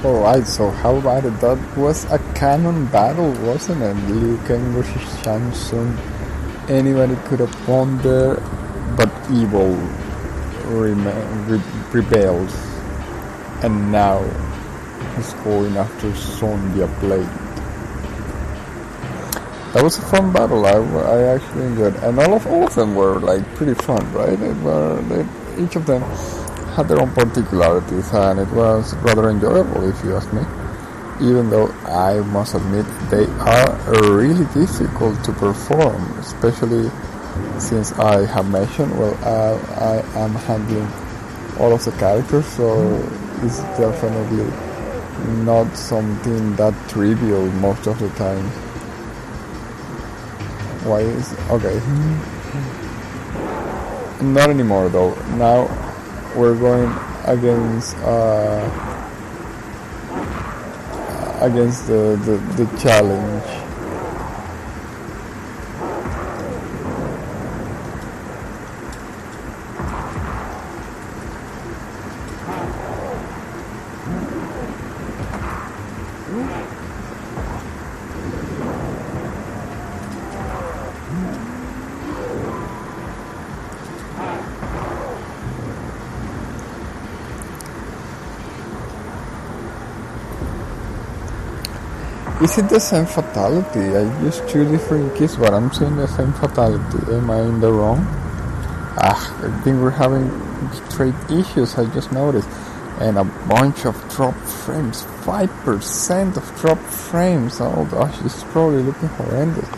Alright, so how about it? That was a canon battle, wasn't it? Liu Kang versus Shang Tsung. Anybody could have won there, but evil rebels. And now he's going after Sonya Blade. That was a fun battle. I actually enjoyed it. And all of them were like pretty fun, right? Each of them had their own particularities, and it was rather enjoyable, if you ask me. Even though I must admit they are really difficult to perform, especially since I have mentioned, I am handling all of the characters, so it's definitely not something that trivial most of the time. Why is okay? Not anymore though. Now we're going against the challenge. Is it the same fatality? I used two different keys, but I'm seeing the same fatality. Am I in the wrong? I think we're having straight issues, I just noticed. And a bunch of drop frames. 5% of drop frames. Oh gosh, this is probably looking horrendous.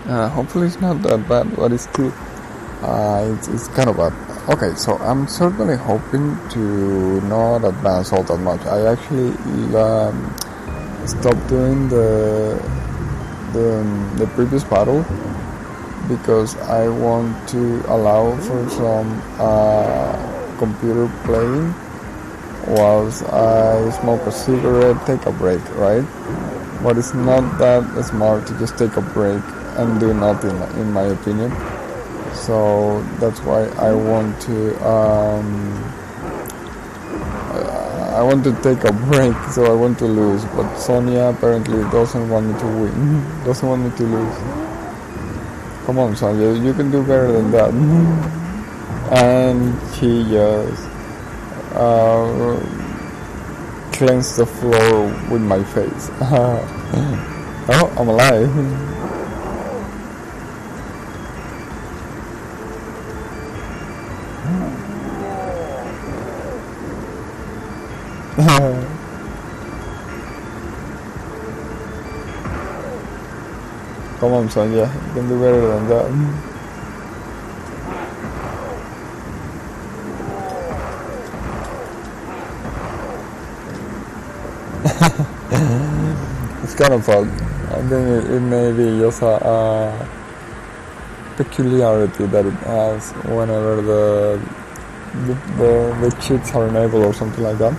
Hopefully it's not that bad, but it's still, it's kind of bad. Okay, so I'm certainly hoping to not advance all that much. I actually stopped doing the previous battle because I want to allow for some computer playing whilst I smoke a cigarette, take a break, right? But it's not that smart to just take a break and do nothing, in my opinion. So that's why I want to take a break. So I want to lose, but Sonia apparently doesn't want me to win, doesn't want me to lose. Come on, Sonia, you can do better than that. And she just cleansed the floor with my face. Oh, I'm alive. Come on, Sonia, you can do better than that. It's kind of fun. I think it may be just a peculiarity that it has whenever the cheats are enabled or something like that.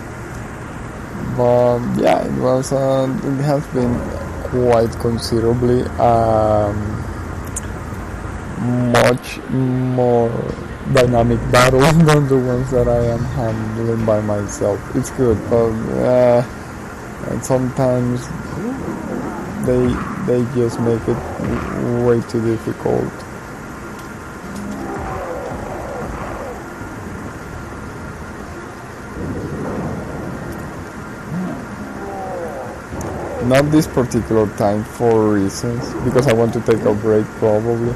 But yeah, it has been quite considerably much more dynamic battle than the ones that I am handling by myself. It's good, but and sometimes they just make it way too difficult. Not this particular time for reasons, because I want to take a break probably.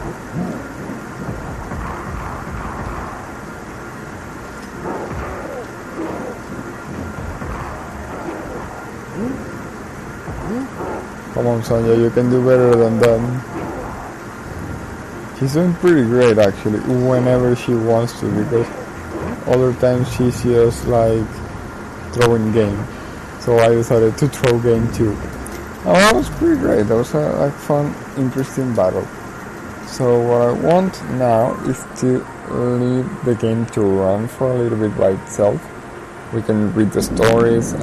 Come on, Sonia, you can do better than that. She's doing pretty great actually, whenever she wants to, because other times she's just like throwing game. So I decided to throw game too. Oh, that was pretty great. That was a fun, interesting battle. So what I want now is to leave the game to run for a little bit by itself. We can read the stories.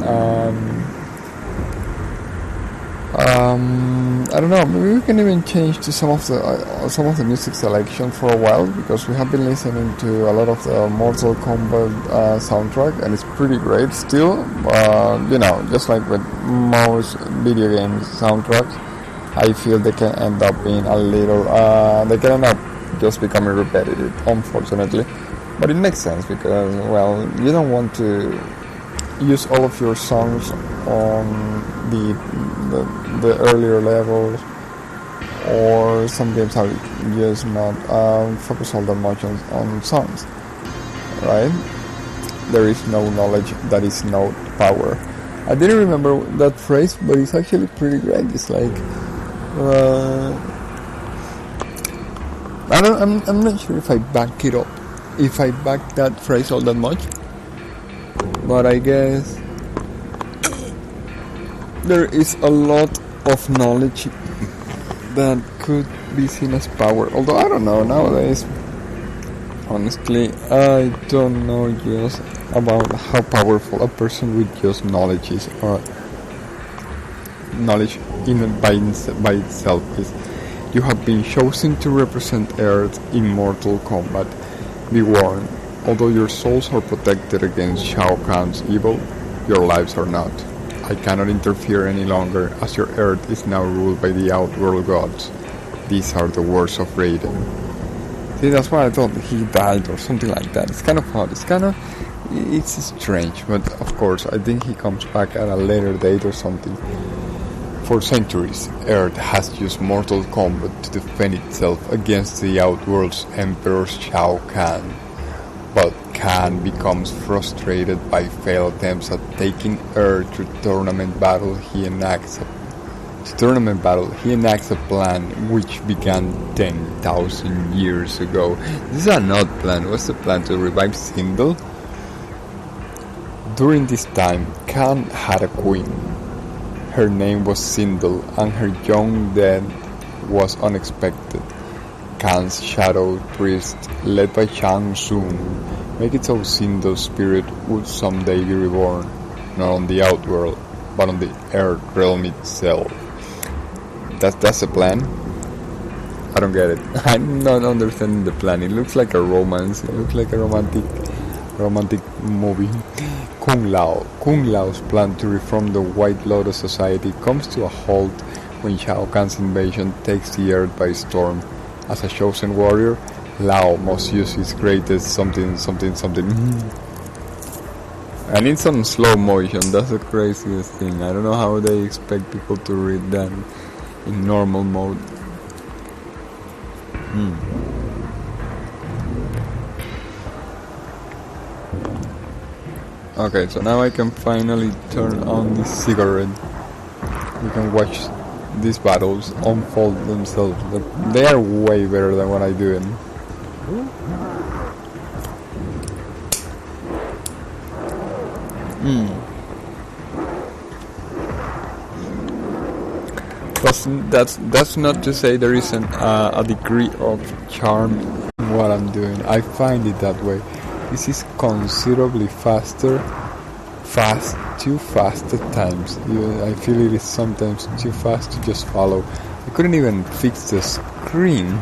I don't know. Maybe we can even change to some of the music selection for a while, because we have been listening to a lot of the Mortal Kombat soundtrack, and it's pretty great still. Just like with most video games soundtracks, I feel they can end up being a little. They can end up just becoming repetitive, unfortunately. But it makes sense because, well, you don't want to use all of your songs on the earlier levels, or some games are just not focus all that much on songs, right? There is no knowledge, that is no power. I didn't remember that phrase, but it's actually pretty great. It's like I'm not sure if I back it up, if I back that phrase all that much, but I guess there is a lot of knowledge that could be seen as power. Although I don't know nowadays. Honestly, I don't know just about how powerful a person with just knowledge is, or knowledge by itself is. You have been chosen to represent Earth in Mortal Kombat. Be warned, although your souls are protected against Shao Kahn's evil, your lives are not. I cannot interfere any longer, as your Earth is now ruled by the Outworld gods. These are the words of Raiden. See, that's why I thought he died or something like that. It's kind of odd. It's strange, but of course, I think he comes back at a later date or something. For centuries, Earth has used Mortal Kombat to defend itself against the Outworld's Emperor Shao Kahn. But Kahn becomes frustrated by failed attempts at taking Earth through tournament battle. He enacts a tournament battle, he enacts a plan which began 10,000 years ago. This is an odd plan. What's the plan? To revive Sindel? During this time, Khan had a queen. Her name was Sindel, and her young death was unexpected. Khan's shadow priest, led by Shang Tsung, make it so Sindel's spirit would someday be reborn, not on the outworld, but on the Earth realm itself. That's the plan? I don't get it. I'm not understanding the plan. It looks like a romance. It looks like a romantic movie. Kung Lao's plan to reform the White Lotus Society comes to a halt when Shao Kahn's invasion takes the earth by storm. As a chosen warrior, Lao must use his greatest something. And it's on slow motion. That's the craziest thing. I don't know how they expect people to read that in normal mode. Okay, so now I can finally turn on this cigarette. We can watch these battles unfold themselves. They are way better than what I do in. That's not to say there isn't a degree of charm in what I'm doing. I find it that way. This is considerably too fast at times. I feel it is sometimes too fast to just follow. I couldn't even fix the screen.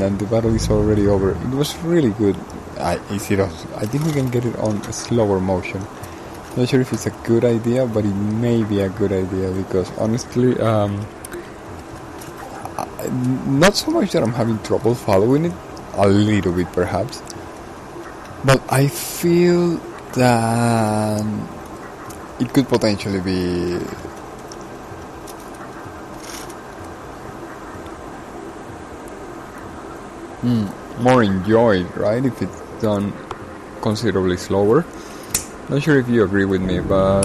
And the battle is already over. It was really good. I think we can get it on a slower motion. Not sure if it's a good idea, but it may be a good idea because honestly, not so much that I'm having trouble following it, a little bit perhaps, but I feel that it could potentially be more enjoyed, right, if it's done considerably slower. Not sure if you agree with me, but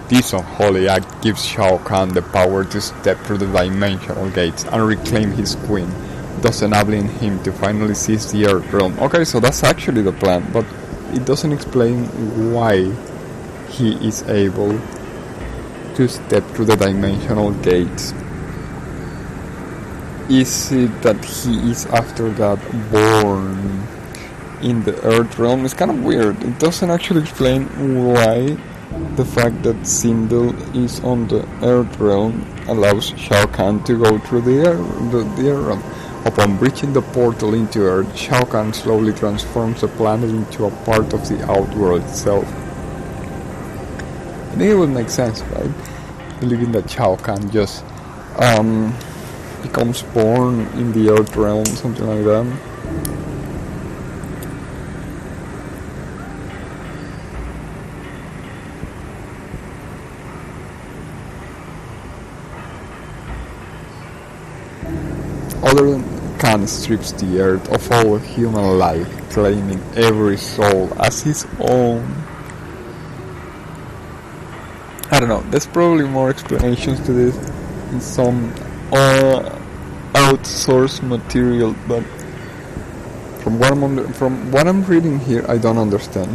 this unholy act gives Shao Kahn the power to step through the dimensional gates and reclaim his queen, thus enabling him to finally seize the Earth realm. Okay, so that's actually the plan, but it doesn't explain why he is able to step through the dimensional gates. Is it that he is after that born in the Earth realm? It's kind of weird. It doesn't actually explain why the fact that Sindel is on the Earth realm allows Shao Kahn to go through the Earth realm. Upon breaching the portal into Earth, Shao Kahn slowly transforms the planet into a part of the outworld itself. I think it would make sense, right? Believing that Shao Kahn just becomes born in the Earth realm, something like that. Other than Khan strips the earth of all human life, claiming every soul as his own. I don't know, there's probably more explanations to this in some outsourced material, but from what I'm reading here, I don't understand.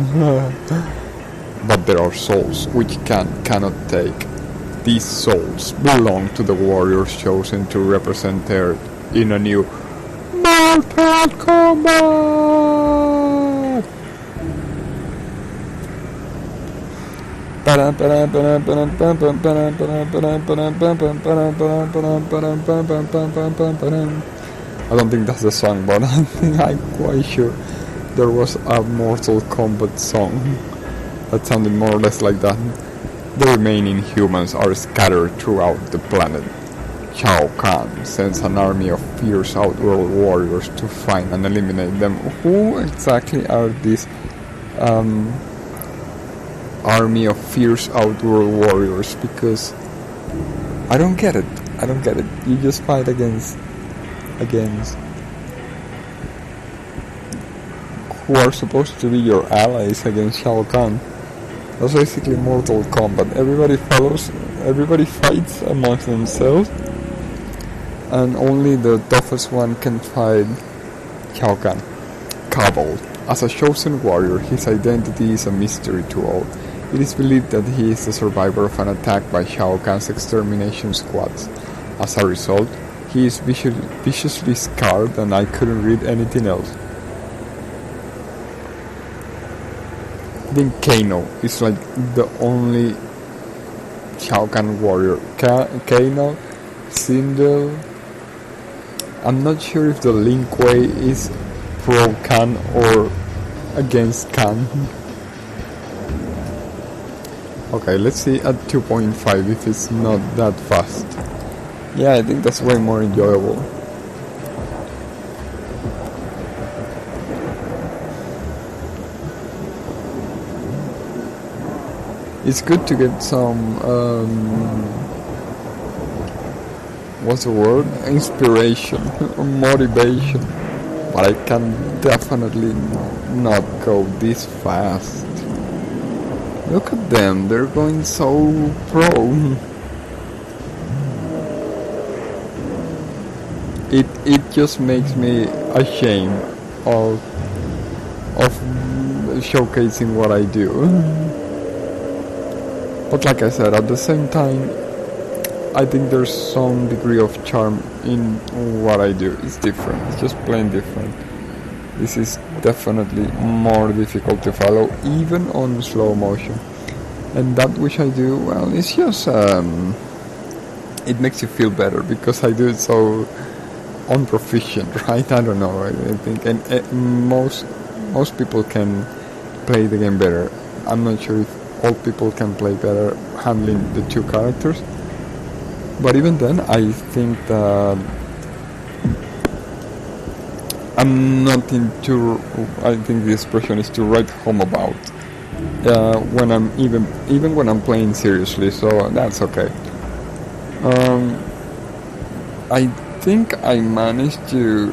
But there are souls which cannot take. These souls belong to the warriors chosen to represent Earth in a new Mortal Kombat. I don't think that's the song, but I'm quite sure there was a Mortal Kombat song that sounded more or less like that. The remaining humans are scattered throughout the planet. Shao Kahn sends an army of fierce outworld warriors to find and eliminate them. Who exactly are these army of fierce outworld warriors? Because I don't get it. You just fight against who are supposed to be your allies against Shao Kahn. That's basically Mortal Kombat. Everybody fights amongst themselves, and only the toughest one can fight Shao Kahn. Cabal. As a chosen warrior, his identity is a mystery to all. It is believed that he is the survivor of an attack by Shao Kahn's extermination squads. As a result, he is viciously scarred, and I couldn't read anything else. Then Kano is like the only Shao Kahn warrior. Kano, Sindel. I'm not sure if the Lin Kuei is pro Kahn or against Kahn. Okay, let's see at 2.5 if it's not that fast. Yeah, I think that's way more enjoyable. It's good to get some, what's the word? Inspiration or motivation. But I can definitely not go this fast. Look at them, they're going so pro. It just makes me ashamed of showcasing what I do. But like I said, at the same time, I think there's some degree of charm in what I do. It's different, it's just plain different. This is definitely more difficult to follow, even on slow motion. And that which I do, well, it's just, it makes you feel better because I do it so unproficient, right? I don't know, I think, and most people can play the game better. I'm not sure if all people can play better handling the two characters. But even then, I think that I'm not into. I think the expression is to write home about when I'm even when I'm playing seriously. So that's okay. I think I managed to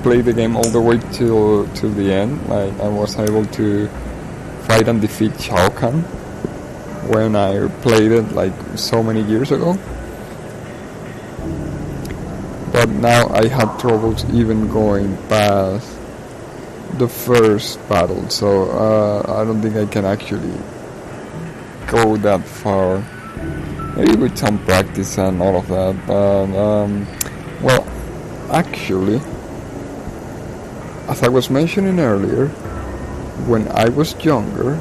play the game all the way till the end. Like I was able to fight and defeat Shao Kahn when I played it like so many years ago. But now I had troubles even going past the first battle, so I don't think I can actually go that far. Maybe with some practice and all of that, but well, actually, as I was mentioning earlier, when I was younger,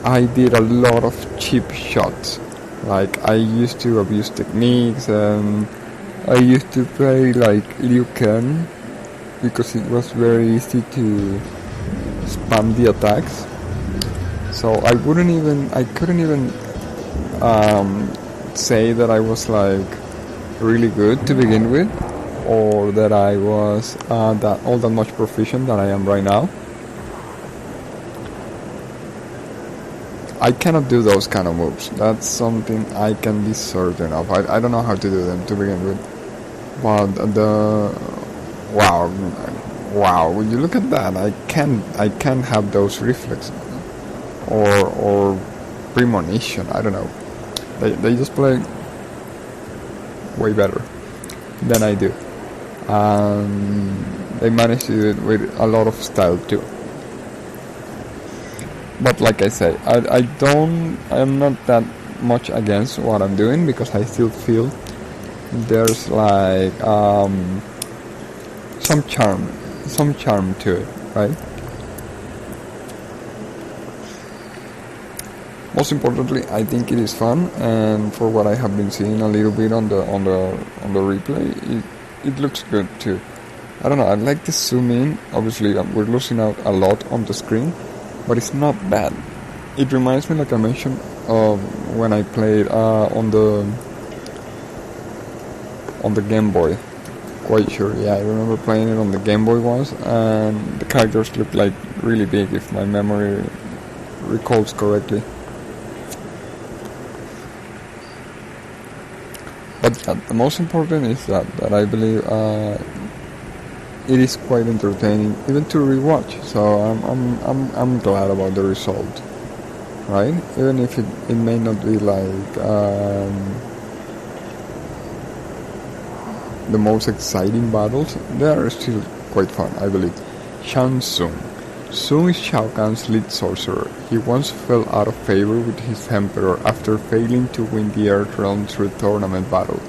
I did a lot of cheap shots. Like I used to abuse techniques, and I used to play like Liu Kang because it was very easy to spam the attacks. So I couldn't even say that I was like really good to begin with, or that I was that much proficient that I am right now. I cannot do those kind of moves. That's something I can be certain of. I don't know how to do them to begin with. But wow, when you look at that, I can't have those reflexes or premonition. I don't know. They just play way better than I do. They manage to do it with a lot of style too. But like I say, I'm not that much against what I'm doing because I still feel there's like some charm to it, right? Most importantly, I think it is fun, and for what I have been seeing a little bit on the replay, it looks good too. I don't know. I like to zoom in. Obviously, we're losing out a lot on the screen, but it's not bad. It reminds me, like I mentioned, of when I played on the Game Boy. Quite sure, yeah, I remember playing it on the Game Boy once, and the characters look like really big, if my memory recalls correctly. But the most important is that I believe it is quite entertaining, even to rewatch. So I'm glad about the result, right? Even if it may not be like the most exciting battles, they are still quite fun, I believe. Shang Tsung. Tsung is Shao Kahn's lead sorcerer. He once fell out of favor with his emperor after failing to win the Earth Realm through tournament battle,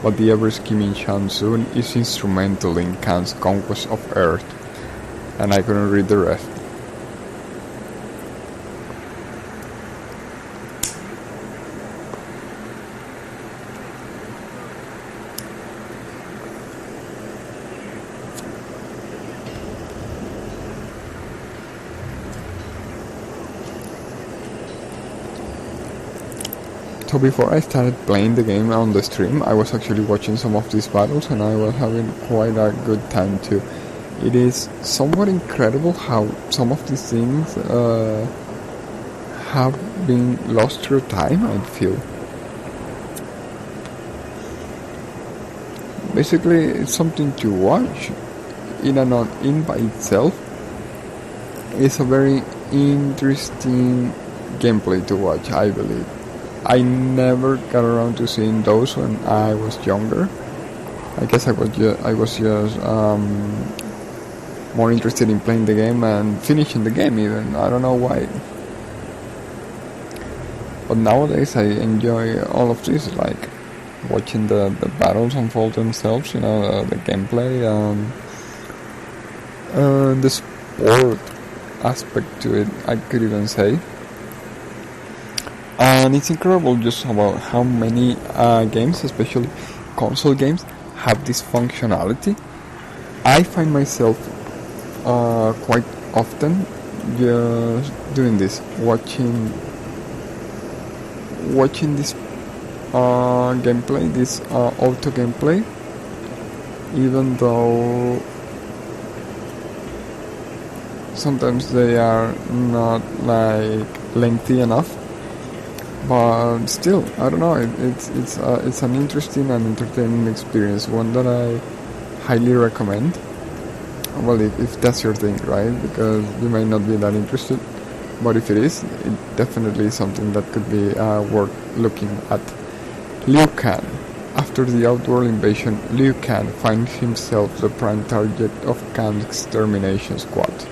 but the ever-scheming Shang Tsung is instrumental in Kahn's conquest of Earth. And I couldn't read the rest. So before I started playing the game on the stream, I was actually watching some of these battles and I was having quite a good time too. It is somewhat incredible how some of these things have been lost through time, I feel. Basically, it's something to watch in and not in by itself. It's a very interesting gameplay to watch, I believe. I never got around to seeing those when I was younger. I guess I was just more interested in playing the game and finishing the game even. I don't know why. But nowadays I enjoy all of this, like watching the battles unfold themselves, the gameplay, the sport aspect to it, I could even say. And it's incredible just about how many games, especially console games, have this functionality. I find myself quite often just doing this, watching this gameplay, this auto gameplay, even though sometimes they are not like lengthy enough. But still, I don't know. It's an interesting and entertaining experience, one that I highly recommend. Well, if that's your thing, right? Because you might not be that interested, but if it is, it definitely is something that could be worth looking at. Liu Kang. After the Outworld invasion, Liu Kang finds himself the prime target of Kahn's extermination squad.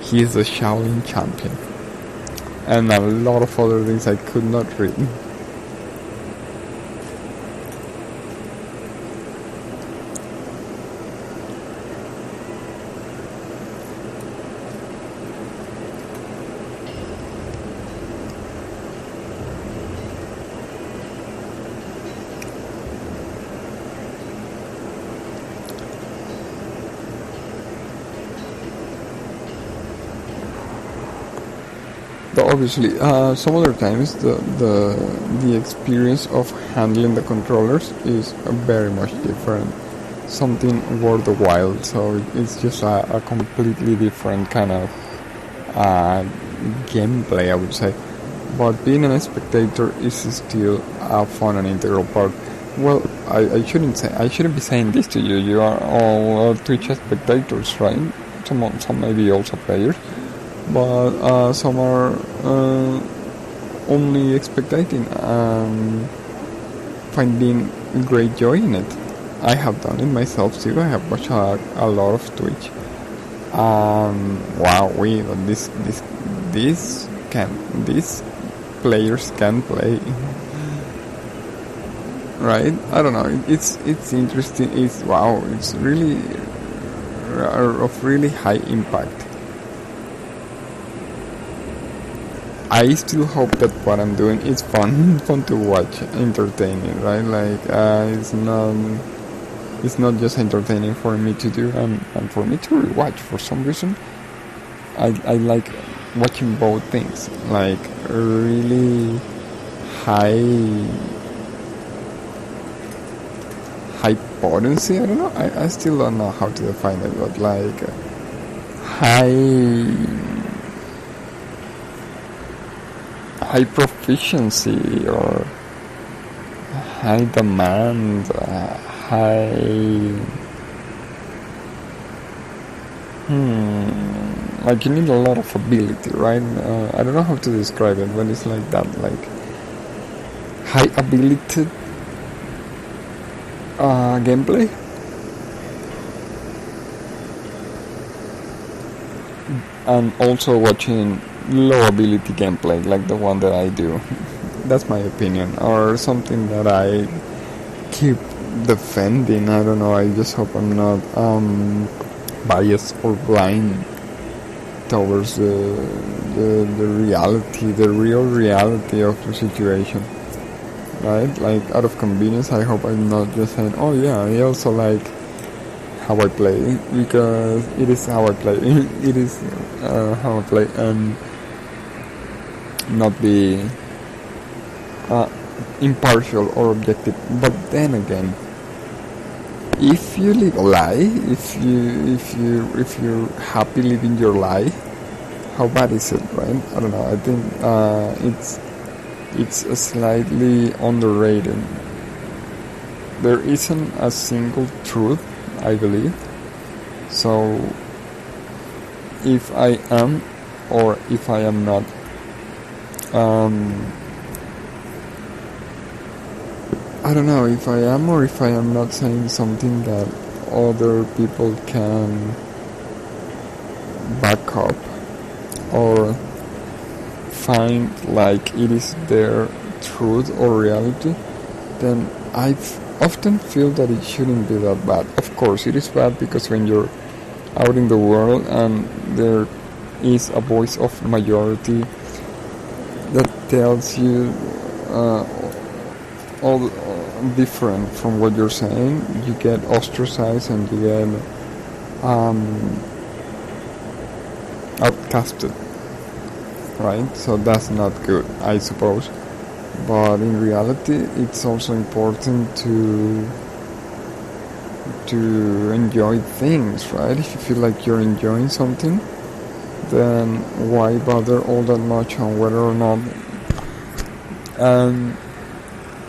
He is the Shaolin champion. And a lot of other things I could not read. But obviously, some other times the experience of handling the controllers is very much different. Something worth the while. So it's just a completely different kind of gameplay, I would say. But being a spectator is still a fun and integral part. Well, I shouldn't be saying this to you. You are all Twitch spectators, right? Some maybe also players. But some are only spectating and finding great joy in it. I have done it myself too. I have watched a lot of Twitch. Wow, these players can play, right? I don't know. It's interesting. It's really of really high impact. I still hope that what I'm doing is fun to watch, entertaining, right? Like it's not just entertaining for me to do and for me to rewatch. For some reason, I like watching both things, like really high potency. I don't know. I still don't know how to define it, but like high proficiency or high demand, high Like you need a lot of ability, right? I don't know how to describe it, but it's like that, like high ability gameplay. And also watching low ability gameplay, like the one that I do. That's my opinion, or something that I keep defending. I don't know. I just hope I'm not biased or blind towards the reality, the real reality of the situation. Right? Like out of convenience, I hope I'm not just saying, "Oh yeah, I also like how I play," because it is how I play. It is how I play, and not be impartial or objective. But then again, if you live a lie, if you're happy living your lie, how bad is it, right? I don't know. I think it's slightly underrated. There isn't a single truth, I believe. So if I am or if I am not I don't know if I am or if I am not saying something that other people can back up or find like it is their truth or reality, then I often feel that it shouldn't be that bad. Of course, it is bad because when you're out in the world and there is a voice of majority that tells you all different from what you're saying, you get ostracized and you get outcasted, right? So that's not good, I suppose. But in reality, it's also important to enjoy things, right? If you feel like you're enjoying something, then why bother all that much on whether or not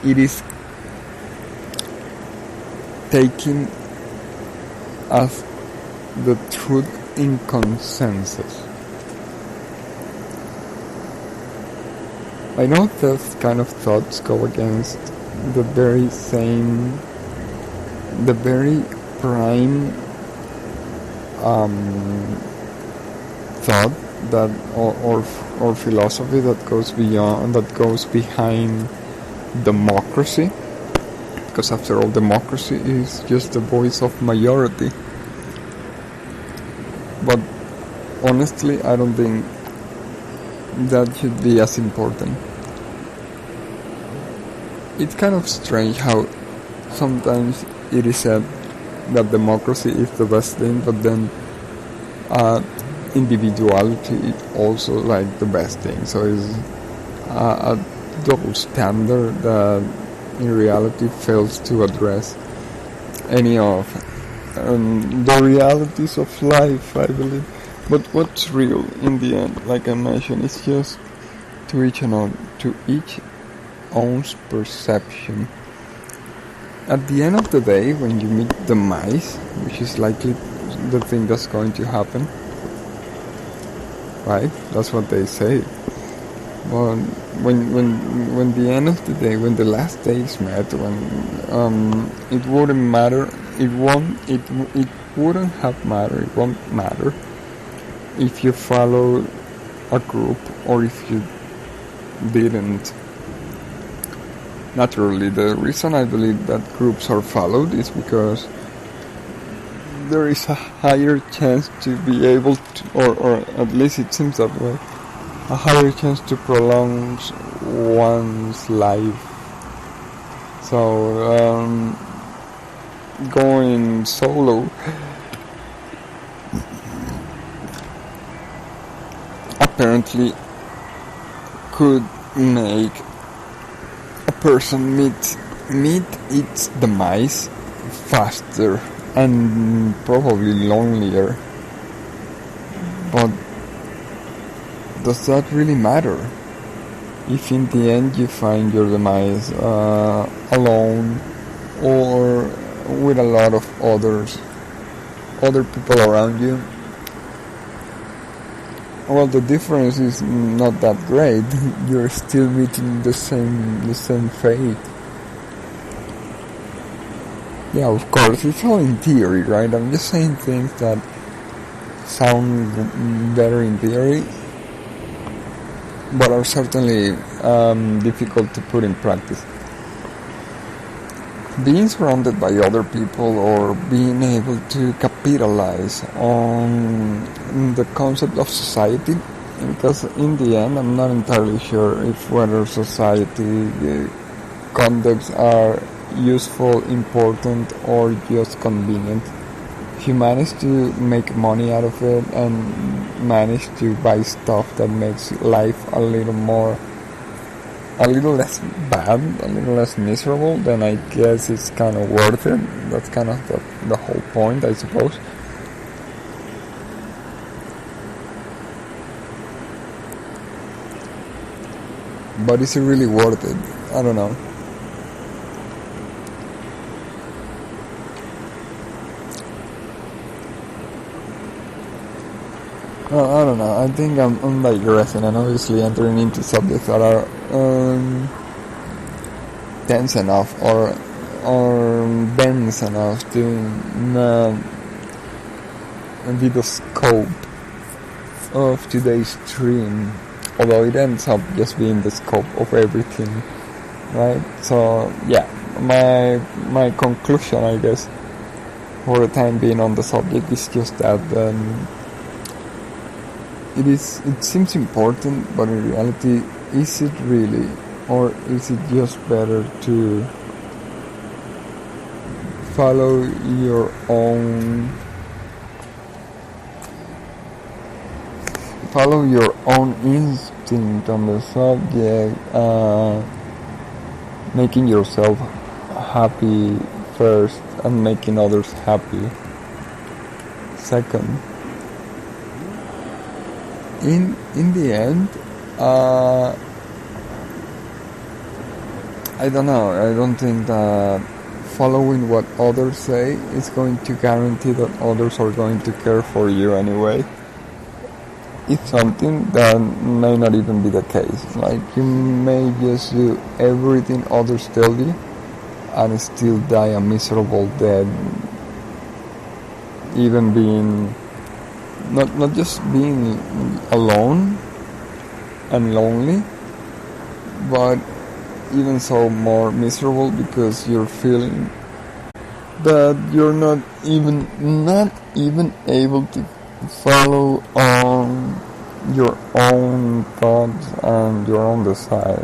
it is taken as the truth in consensus. I know those kind of thoughts go against the very prime thought that or philosophy that goes behind democracy, because after all, democracy is just the voice of majority. But honestly, I don't think that should be as important. It's kind of strange how sometimes it is said that democracy is the best thing, but then individuality is also like the best thing. So it's a double standard that in reality fails to address any of the realities of life, I believe. But what's real in the end, like I mentioned, is just to each own's perception. At the end of the day, when you meet the mice, which is likely the thing that's going to happen, right? That's what they say. But when the end of the day, when the last day is met, when it wouldn't matter, it wouldn't have mattered. It won't matter if you follow a group or if you didn't. Naturally, the reason I believe that groups are followed is because there is a higher chance to be able to, or at least it seems that way, a higher chance to prolong one's life. So, going solo apparently could make a person meet its demise faster and probably lonelier. But does that really matter? If in the end you find your demise alone or with a lot of other people around you, well, the difference is not that great. You're still meeting the same fate. Yeah, of course, it's all in theory, right? I'm just saying things that sound better in theory, but are certainly difficult to put in practice. Being surrounded by other people or being able to capitalize on the concept of society, because in the end I'm not entirely sure if whether society conducts are useful, important, or just convenient. If you manage to make money out of it and manage to buy stuff that makes life a little less bad, a little less miserable, then I guess it's kind of worth it. That's kind of the whole point, I suppose. But is it really worth it? I don't know. Well, I don't know. I think I'm digressing and obviously entering into subjects that are dense enough or dense enough to be the scope of today's stream. Although it ends up just being the scope of everything, right? So yeah, my conclusion, I guess, for the time being on the subject is just that. It seems important, but in reality, is it really? Or is it just better to follow your own instinct on the subject, making yourself happy first and making others happy second? In the end, I don't know. I don't think that following what others say is going to guarantee that others are going to care for you anyway. It's something that may not even be the case. Like, you may just do everything others tell you and still die a miserable death, even being not just being alone and lonely, but even so more miserable because you're feeling that you're not even able to follow on your own thoughts and your own desires.